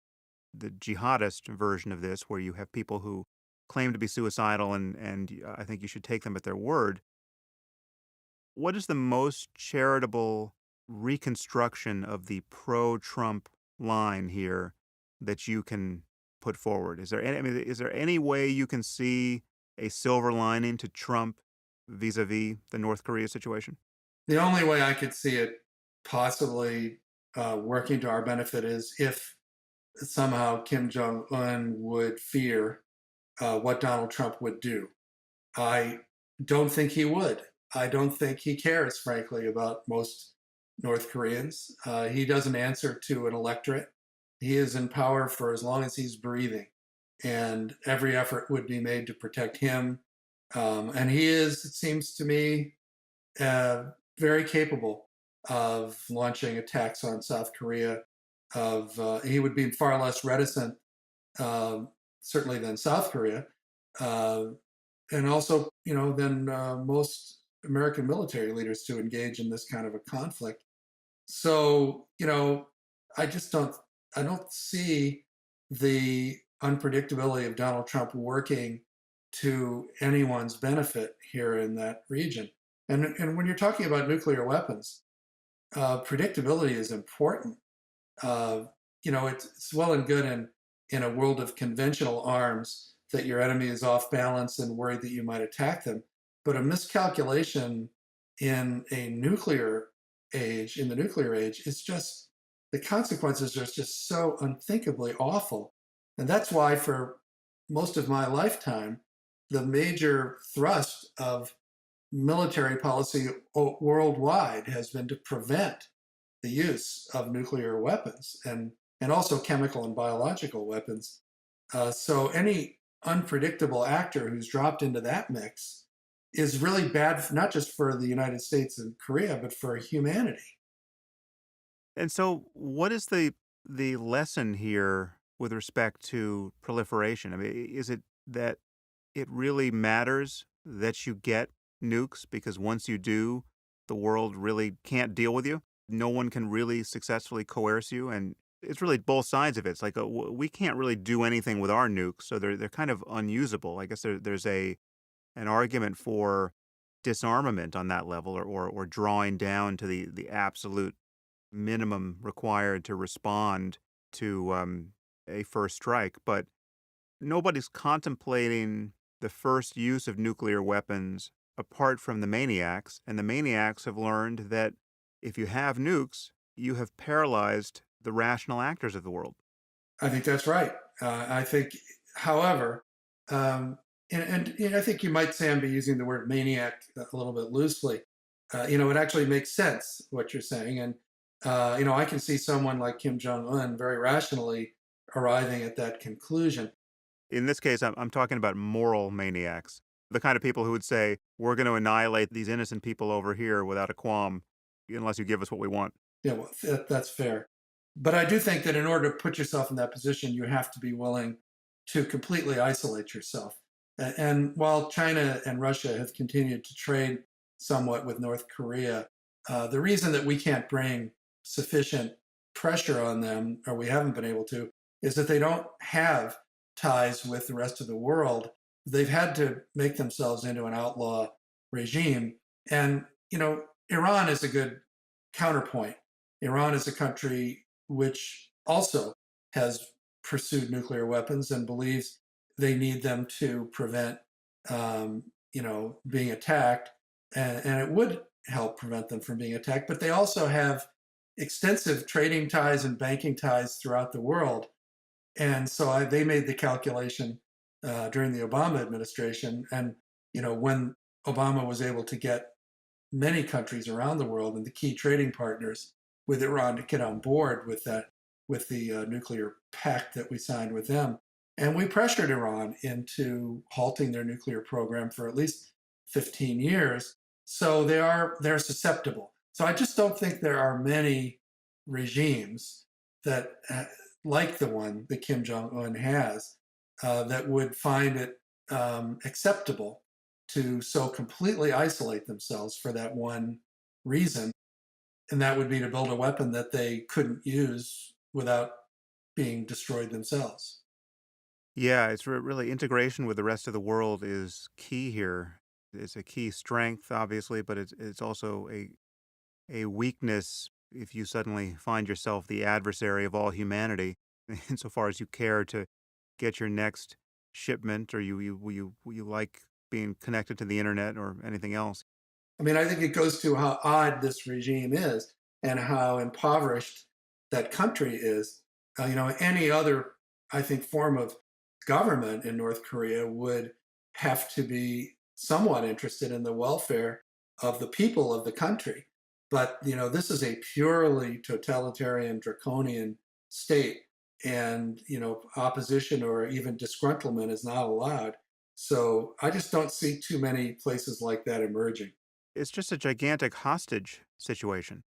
[SPEAKER 1] the jihadist version of this, where you have people who claim to be suicidal and I think you should take them at their word. What is the most charitable reconstruction of the pro-Trump line here that you can put forward? Is there any way you can see a silver lining to Trump vis-a-vis the North Korea situation?
[SPEAKER 2] The only way I could see it possibly working to our benefit is if somehow Kim Jong Un would fear what Donald Trump would do. I don't think he would. I don't think he cares, frankly, about most North Koreans. He doesn't answer to an electorate. He is in power for as long as he's breathing, and every effort would be made to protect him. And he is, it seems to me, uh, very capable of launching attacks on South Korea. He would be far less reticent, uh, certainly than South Korea, uh, and also, than most American military leaders to engage in this kind of a conflict. So, I just I don't see the unpredictability of Donald Trump working to anyone's benefit here in that region. And when you're talking about nuclear weapons, predictability is important. Uh, it's well and good in a world of conventional arms that your enemy is off balance and worried that you might attack them. But a miscalculation in the nuclear age, is just the consequences are just so unthinkably awful. And that's why for most of my lifetime, the major thrust of military policy worldwide has been to prevent the use of nuclear weapons and also chemical and biological weapons. So any unpredictable actor who's dropped into that mix is really bad, not just for the United States and Korea, but for humanity.
[SPEAKER 1] And so, what is the lesson here with respect to proliferation? I mean, is it that it really matters that you get nukes because once you do, the world really can't deal with you? No one can really successfully coerce you, and it's really both sides of it. It's like we can't really do anything with our nukes, so they're kind of unusable. I guess there's a an argument for disarmament on that level, or drawing down to the absolute minimum required to respond to a first strike. But nobody's contemplating the first use of nuclear weapons apart from the maniacs. And the maniacs have learned that if you have nukes, you have paralyzed the rational actors of the world.
[SPEAKER 2] I think that's right. I think, however, um, and I think you might say I'm using the word maniac a little bit loosely. It actually makes sense what you're saying, and I can see someone like Kim Jong Un very rationally arriving at that conclusion.
[SPEAKER 1] In this case, I'm talking about moral maniacs, the kind of people who would say, we're going to annihilate these innocent people over here without a qualm unless you give us what we want.
[SPEAKER 2] Yeah, well, that's fair. But I do think that in order to put yourself in that position, you have to be willing to completely isolate yourself. And while China and Russia have continued to trade somewhat with North Korea, the reason that we can't bring sufficient pressure on them, or we haven't been able to, is that they don't have ties with the rest of the world. They've had to make themselves into an outlaw regime. And, Iran is a good counterpoint. Iran is a country which also has pursued nuclear weapons and believes they need them to prevent, being attacked, and it would help prevent them from being attacked. But they also have extensive trading ties and banking ties throughout the world, and so they made the calculation during the Obama administration, and when Obama was able to get many countries around the world and the key trading partners with Iran to get on board with the nuclear pact that we signed with them. And we pressured Iran into halting their nuclear program for at least 15 years. So they're susceptible. So I just don't think there are many regimes that, like the one that Kim Jong Un has, that would find it acceptable to so completely isolate themselves for that one reason. And that would be to build a weapon that they couldn't use without being destroyed themselves.
[SPEAKER 1] Yeah, it's really integration with the rest of the world is key here. It's a key strength, obviously, but it's also a weakness if you suddenly find yourself the adversary of all humanity, insofar as you care to get your next shipment, or you like being connected to the internet or anything else.
[SPEAKER 2] I mean, I think it goes to how odd this regime is and how impoverished that country is. Any other, I think, form of government in North Korea would have to be somewhat interested in the welfare of the people of the country. But, this is a purely totalitarian, draconian state and opposition or even disgruntlement is not allowed. So I just don't see too many places like that emerging.
[SPEAKER 1] It's just a gigantic hostage situation.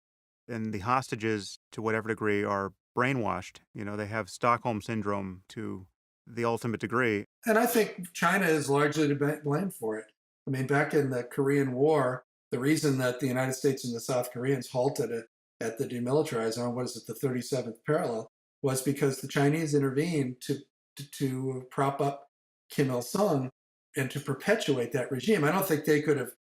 [SPEAKER 1] And the hostages, to whatever degree, are brainwashed. They have Stockholm syndrome to the ultimate degree.
[SPEAKER 2] And I think China is largely to blame for it. I mean, back in the Korean War, the reason that the United States and the South Koreans halted it at the demilitarized zone, what is it, the 37th parallel, was because the Chinese intervened to prop up Kim Il Sung and to perpetuate that regime. I don't think they could have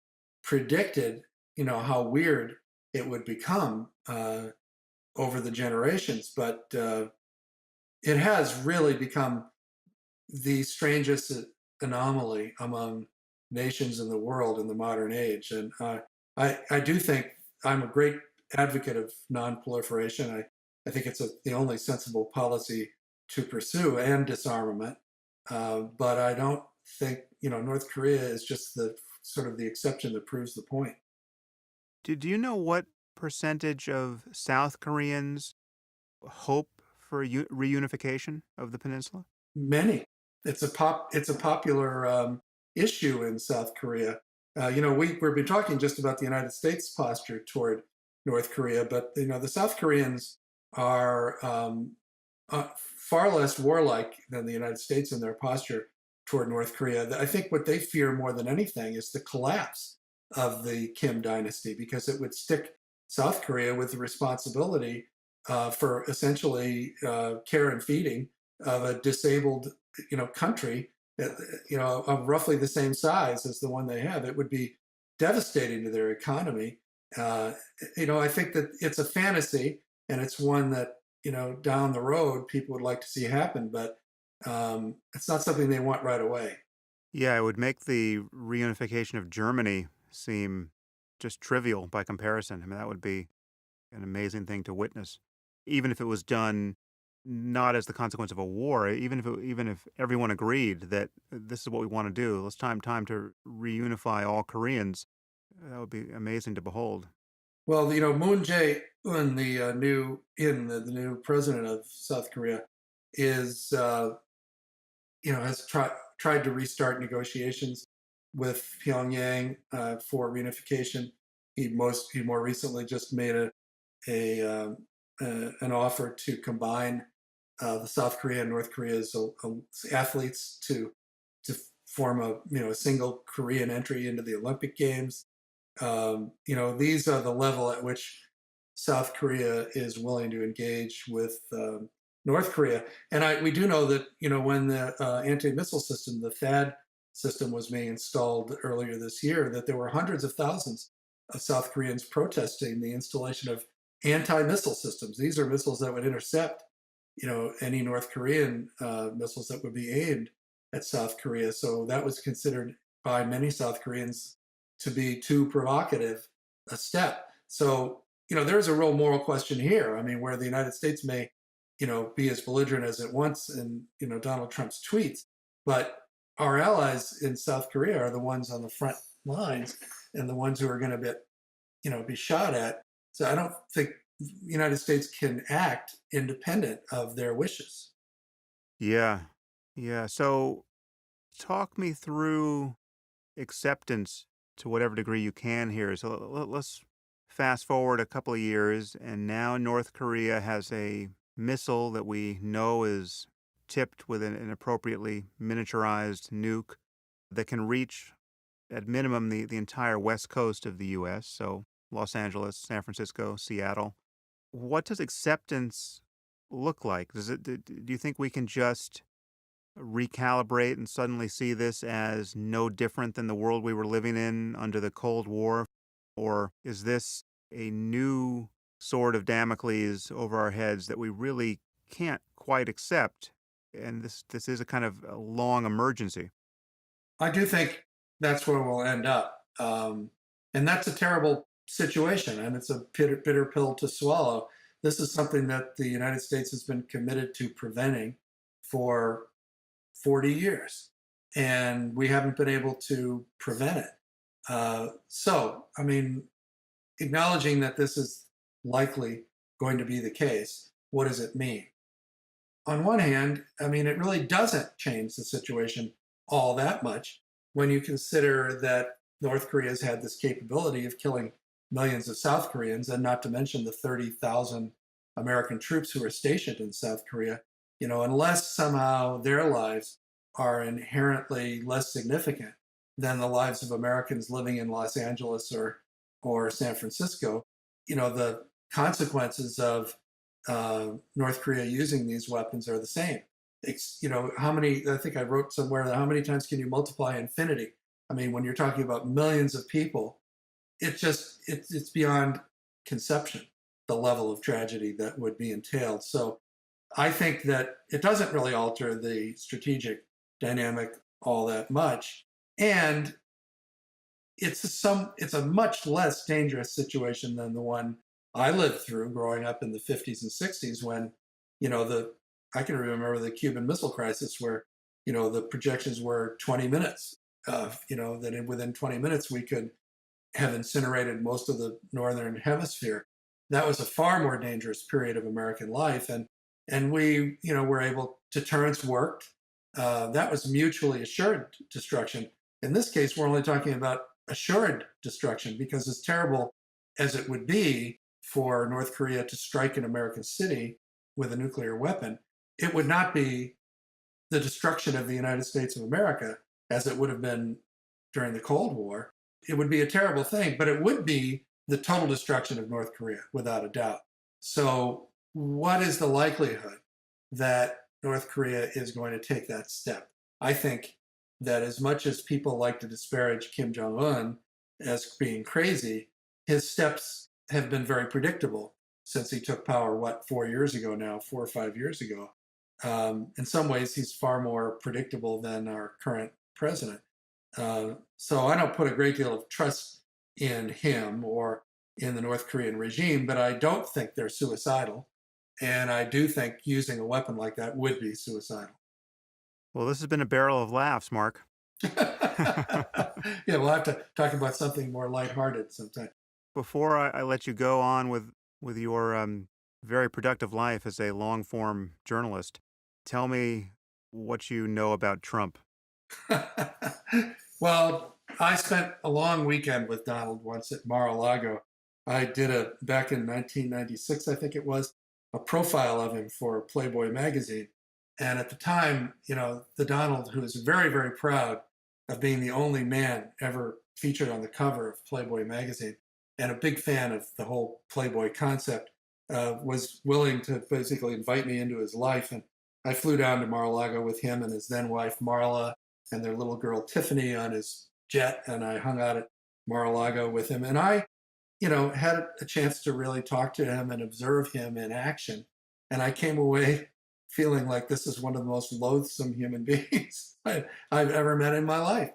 [SPEAKER 2] predicted, how weird it would become over the generations, but it has really become the strangest anomaly among nations in the world in the modern age. And I do think I'm a great advocate of non-proliferation. I think it's the only sensible policy to pursue, and disarmament. But I don't think, North Korea is just the sort of the exception that proves the point.
[SPEAKER 1] Do you know what percentage of South Koreans hope for reunification of the peninsula?
[SPEAKER 2] Many. It's a popular issue in South Korea. We've been talking just about the United States posture toward North Korea, but the South Koreans are far less warlike than the United States in their posture toward North Korea. I think what they fear more than anything is the collapse of the Kim dynasty, because it would stick South Korea with the responsibility for essentially care and feeding of a disabled, country, of roughly the same size as the one they have. It would be devastating to their economy. Uh, I think that it's a fantasy, and it's one that down the road people would like to see happen, but it's not something they want right away.
[SPEAKER 1] Yeah, it would make the reunification of Germany seem just trivial by comparison. I mean, that would be an amazing thing to witness, even if it was done not as the consequence of a war. Even if everyone agreed that this is what we want to do, let's time to reunify all Koreans. That would be amazing to behold.
[SPEAKER 2] Well, Moon Jae-in, the new president of South Korea, is has tried to restart negotiations with Pyongyang for reunification. He more recently just made an offer to combine the South Korea and North Korea's athletes to form a single Korean entry into the Olympic Games. These are the level at which South Korea is willing to engage with North Korea. And we do know that when the anti-missile system, the THAAD system, was being installed earlier this year, that there were hundreds of thousands of South Koreans protesting the installation of anti-missile systems. These are missiles that would intercept any North Korean missiles that would be aimed at South Korea. So that was considered by many South Koreans to be too provocative a step. So there's a real moral question here. I mean, where the United States may be as belligerent as it wants in Donald Trump's tweets, but our allies in South Korea are the ones on the front lines and the ones who are going to be shot at. So I don't think the United States can act independent of their wishes.
[SPEAKER 1] Yeah, yeah. So talk me through acceptance to whatever degree you can here. So let's fast forward a couple of years, and now North Korea has a missile that we know is tipped with an appropriately miniaturized nuke that can reach, at minimum, the entire west coast of the U.S. So Los Angeles, San Francisco, Seattle. What does acceptance look like? Do you think we can just recalibrate and suddenly see this as no different than the world we were living in under the Cold War? Or is this a new sword of Damocles over our heads that we really can't quite accept? And this is a kind of a long emergency.
[SPEAKER 2] I do think that's where we'll end up. And that's a terrible situation, and it's a bitter pill to swallow. This is something that the United States has been committed to preventing for 40 years, and we haven't been able to prevent it. So, I mean, acknowledging that this is likely going to be the case, what does it mean? on one hand, I mean, it really doesn't change the situation all that much when you consider that North Korea has had this capability of killing millions of South Koreans, and not to mention the 30,000 American troops who are stationed in South Korea. Unless somehow their lives are inherently less significant than the lives of Americans living in Los Angeles or San Francisco, the consequences of North Korea using these weapons are the same. How many? I think I wrote somewhere that how many times can you multiply infinity? I mean, when you're talking about millions of people, it's beyond conception the level of tragedy that would be entailed. So I think that it doesn't really alter the strategic dynamic all that much, and it's a much less dangerous situation than the one I lived through growing up in the 50s and 60s when, the I can remember the Cuban Missile Crisis where, the projections were 20 minutes that within 20 minutes we could have incinerated most of the northern hemisphere. That was a far more dangerous period of American life, and we were able deterrence worked. That was mutually assured destruction. In this case, we're only talking about assured destruction because as terrible as it would be for North Korea to strike an American city with a nuclear weapon, it would not be the destruction of the United States of America as it would have been during the Cold War. It would be a terrible thing, but it would be the total destruction of North Korea, without a doubt. So, what is the likelihood that North Korea is going to take that step? I think that as much as people like to disparage Kim Jong un as being crazy, his steps have been very predictable since he took power, 4 years ago now, 4 or 5 years ago. In some ways, he's far more predictable than our current president. So I don't put a great deal of trust in him or in the North Korean regime, but I don't think they're suicidal. And I do think using a weapon like that would be suicidal.
[SPEAKER 1] Well, this has been a barrel of laughs, Mark.
[SPEAKER 2] Yeah, we'll have to talk about something more lighthearted sometime.
[SPEAKER 1] Before I let you go on with your very productive life as a long form journalist, tell me what you know about Trump.
[SPEAKER 2] Well, I spent a long weekend with Donald once at Mar-a-Lago. I did back in 1996, I think it was, a profile of him for Playboy magazine. And at the time, the Donald, who is very, very proud of being the only man ever featured on the cover of Playboy magazine and a big fan of the whole Playboy concept, was willing to basically invite me into his life. And I flew down to Mar-a-Lago with him and his then wife, Marla, and their little girl Tiffany on his jet, and I hung out at Mar-a-Lago with him. And I, had a chance to really talk to him and observe him in action. And I came away feeling like this is one of the most loathsome human beings I've ever met in my life.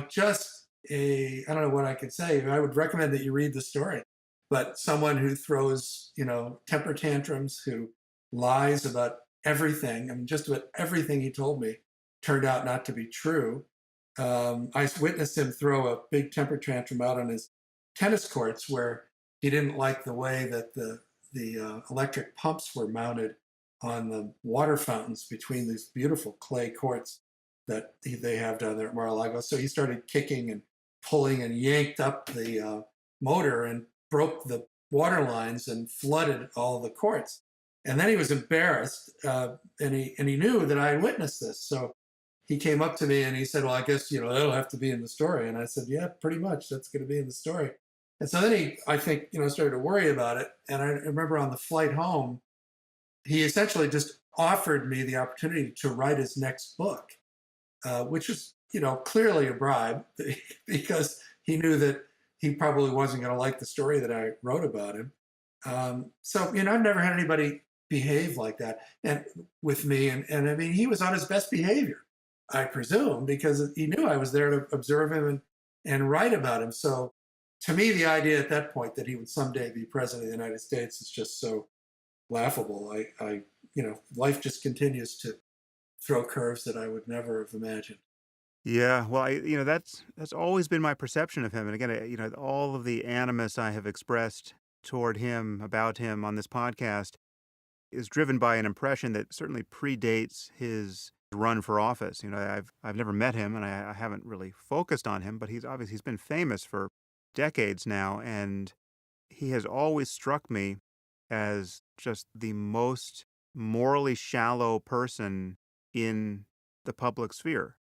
[SPEAKER 2] Just I don't know what I could say. I would recommend that you read the story. But someone who throws, temper tantrums, who lies about everything. I mean, just about everything he told me turned out not to be true. I witnessed him throw a big temper tantrum out on his tennis courts where he didn't like the way that the electric pumps were mounted on the water fountains between these beautiful clay courts that they have down there at Mar-a-Lago. So he started kicking and pulling and yanked up the motor and broke the water lines and flooded all the courts. And then he was embarrassed, and he knew that I had witnessed this. So he came up to me and he said, "Well, I guess that'll have to be in the story." And I said, "Yeah, pretty much. That's going to be in the story." And so then I think, started to worry about it. And I remember on the flight home, he essentially just offered me the opportunity to write his next book, which was, clearly a bribe because he knew that he probably wasn't going to like the story that I wrote about him. So, I've never had anybody behave like that and with me. And I mean, he was on his best behavior, I presume, because he knew I was there to observe him and write about him. So to me, the idea at that point that he would someday be president of the United States is just so laughable. Life just continues to throw curves that I would never have imagined.
[SPEAKER 1] Yeah, well, that's always been my perception of him. And again, all of the animus I have expressed toward him about him on this podcast is driven by an impression that certainly predates his run for office. I've never met him, and I haven't really focused on him, but he's been famous for decades now, and he has always struck me as just the most morally shallow person in the public sphere.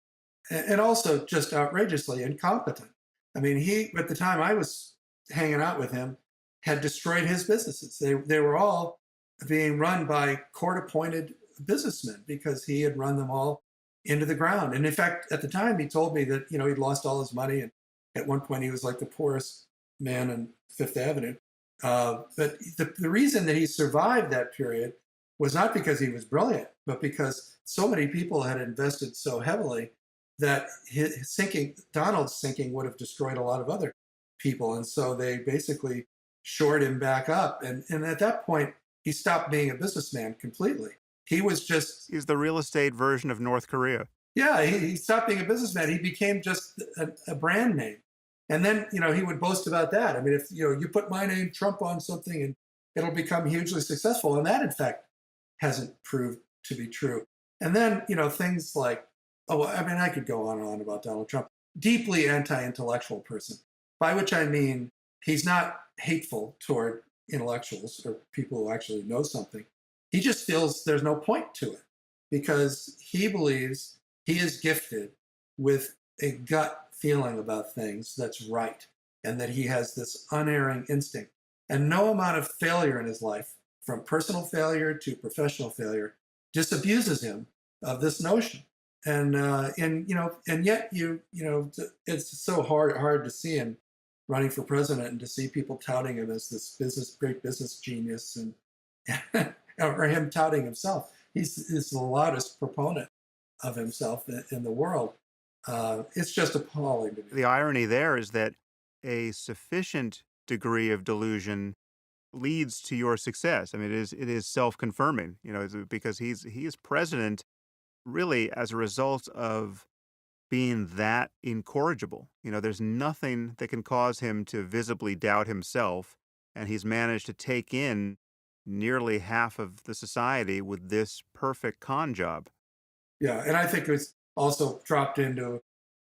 [SPEAKER 2] And also just outrageously incompetent. I mean, he at the time I was hanging out with him had destroyed his businesses. They were all being run by court-appointed businessmen because he had run them all into the ground. And in fact, at the time, he told me that he'd lost all his money, and at one point he was like the poorest man in Fifth Avenue. But the reason that he survived that period was not because he was brilliant, but because so many people had invested so heavily that Donald's sinking would have destroyed a lot of other people. And so they basically shored him back up. And at that point, he stopped being a businessman completely. He was just,
[SPEAKER 1] He's the real estate version of North Korea.
[SPEAKER 2] yeah, he stopped being a businessman. He became just a brand name. And then, he would boast about that. I mean, if, you put my name, Trump, on something, and it'll become hugely successful. And that, in fact, hasn't proved to be true. And then, things like, oh, I mean, I could go on and on about Donald Trump. Deeply anti-intellectual person, by which I mean he's not hateful toward intellectuals or people who actually know something. He just feels there's no point to it because he believes he is gifted with a gut feeling about things that's right and that he has this unerring instinct. And no amount of failure in his life, from personal failure to professional failure, disabuses him of this notion. And yet it's so hard to see him running for president and to see people touting him as this great business genius, and or him touting himself. He's the loudest proponent of himself in the world. It's just appalling to me.
[SPEAKER 1] The irony there is that a sufficient degree of delusion leads to your success. I mean, it is self-confirming, because he is president really as a result of being that incorrigible. There's nothing that can cause him to visibly doubt himself, and he's managed to take in nearly half of the society with this perfect con job.
[SPEAKER 2] Yeah, and I think it's also dropped into,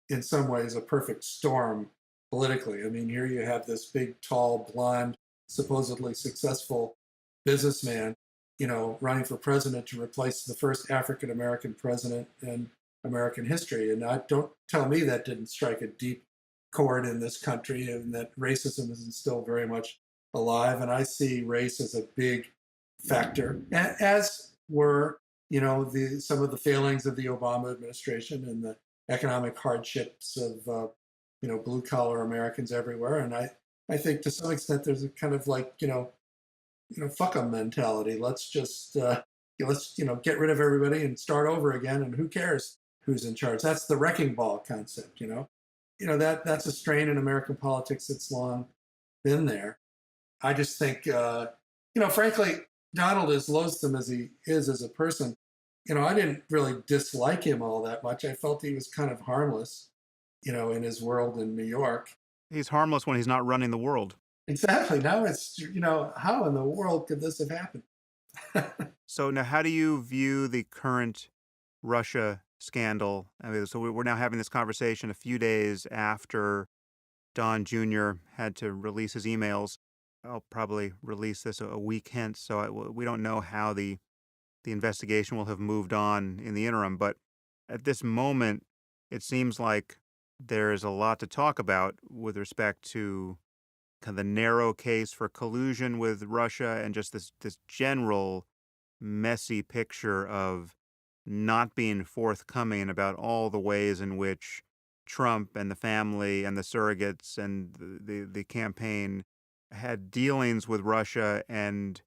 [SPEAKER 2] in some ways, a perfect storm politically. I mean, here you have this big, tall, blonde, supposedly successful businessman, running for president to replace the first African American president in American history. And don't tell me that didn't strike a deep chord in this country and that racism is still very much alive. And I see race as a big factor, as were, some of the failings of the Obama administration and the economic hardships of, blue collar Americans everywhere. And I think to some extent there's a kind of like, fuck 'em mentality. Let's just get rid of everybody and start over again. And who cares who's in charge? That's the wrecking ball concept. That's a strain in American politics that's long been there. I just think, frankly, Donald, as loathsome as he is as a person, I didn't really dislike him all that much. I felt he was kind of harmless, in his world in New York.
[SPEAKER 1] He's harmless when he's not running the world.
[SPEAKER 2] Exactly. Now it's, how in the world could this have happened?
[SPEAKER 1] So now, how do you view the current Russia scandal? I mean, so we're now having this conversation a few days after Don Jr. had to release his emails. I'll probably release this a week hence, so we don't know how the investigation will have moved on in the interim. But at this moment, it seems like there is a lot to talk about with respect to kind of the narrow case for collusion with Russia and just this general messy picture of not being forthcoming about all the ways in which Trump and the family and the surrogates and the campaign had dealings with Russia, and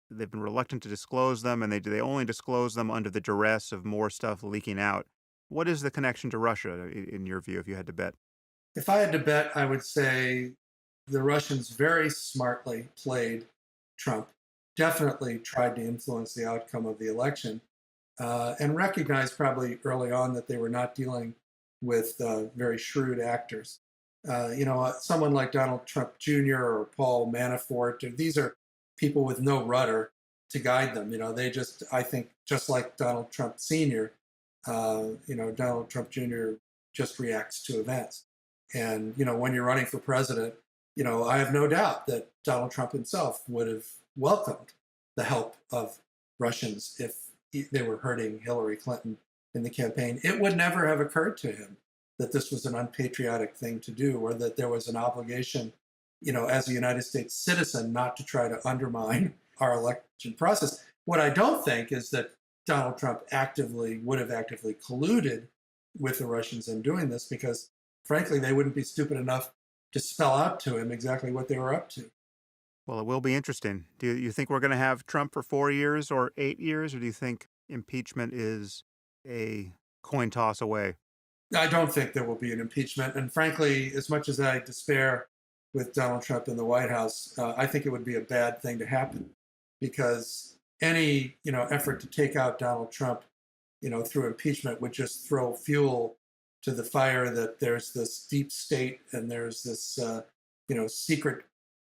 [SPEAKER 1] they've been reluctant to disclose them, and they only disclose them under the duress of more stuff leaking out. What is the connection to Russia in your view, if you had to bet?
[SPEAKER 2] If I had to bet, I would say the Russians very smartly played Trump, definitely tried to influence the outcome of the election, and recognized probably early on that they were not dealing with very shrewd actors. Someone like Donald Trump Jr. or Paul Manafort, these are people with no rudder to guide them. They just, I think, just like Donald Trump Sr., Donald Trump Jr. just reacts to events. And, when you're running for president, I have no doubt that Donald Trump himself would have welcomed the help of Russians if they were hurting Hillary Clinton in the campaign. It would never have occurred to him that this was an unpatriotic thing to do, or that there was an obligation, as a United States citizen, not to try to undermine our election process. What I don't think is that Donald Trump would have actively colluded with the Russians in doing this, because frankly, they wouldn't be stupid enough to spell out to him exactly what they were up to.
[SPEAKER 1] Well, it will be interesting. Do you think we're going to have Trump for 4 years or 8 years, or do you think impeachment is a coin toss away?
[SPEAKER 2] I don't think there will be an impeachment. And frankly, as much as I despair with Donald Trump in the White House, I think it would be a bad thing to happen, because any effort to take out Donald Trump, through impeachment would just throw fuel to the fire that there's this deep state and there's this secret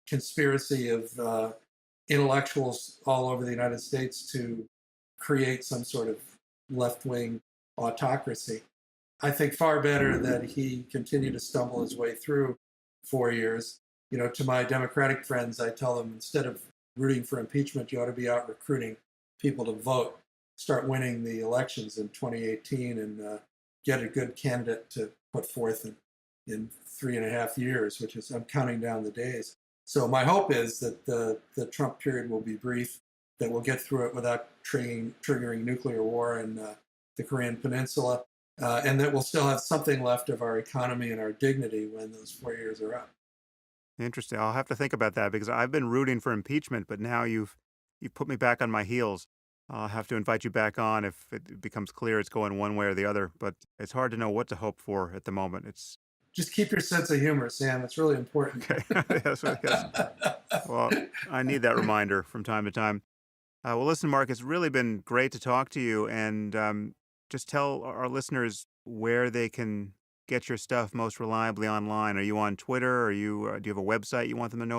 [SPEAKER 2] conspiracy of intellectuals all over the United States to create some sort of left wing autocracy. I think far better that he continue to stumble his way through 4 years. To my Democratic friends, I tell them, instead of rooting for impeachment, you ought to be out recruiting people to vote, start winning the elections in 2018, and get a good candidate to put forth in 3.5 years, which is, I'm counting down the days. So my hope is that the Trump period will be brief, that we'll get through it without triggering nuclear war in the Korean Peninsula, and that we'll still have something left of our economy and our dignity when those 4 years are up.
[SPEAKER 1] Interesting. I'll have to think about that because I've been rooting for impeachment, but now you've put me back on my heels. I'll have to invite you back on if it becomes clear it's going one way or the other. But it's hard to know what to hope for at the moment. It's
[SPEAKER 2] Just keep your sense of humor, Sam. It's really important.
[SPEAKER 1] okay. Yes, yes. Well, I need that reminder from time to time. Well, listen, Mark, it's really been great to talk to you, and just tell our listeners where they can get your stuff most reliably online. Are you on Twitter? Do you have a website you want them to know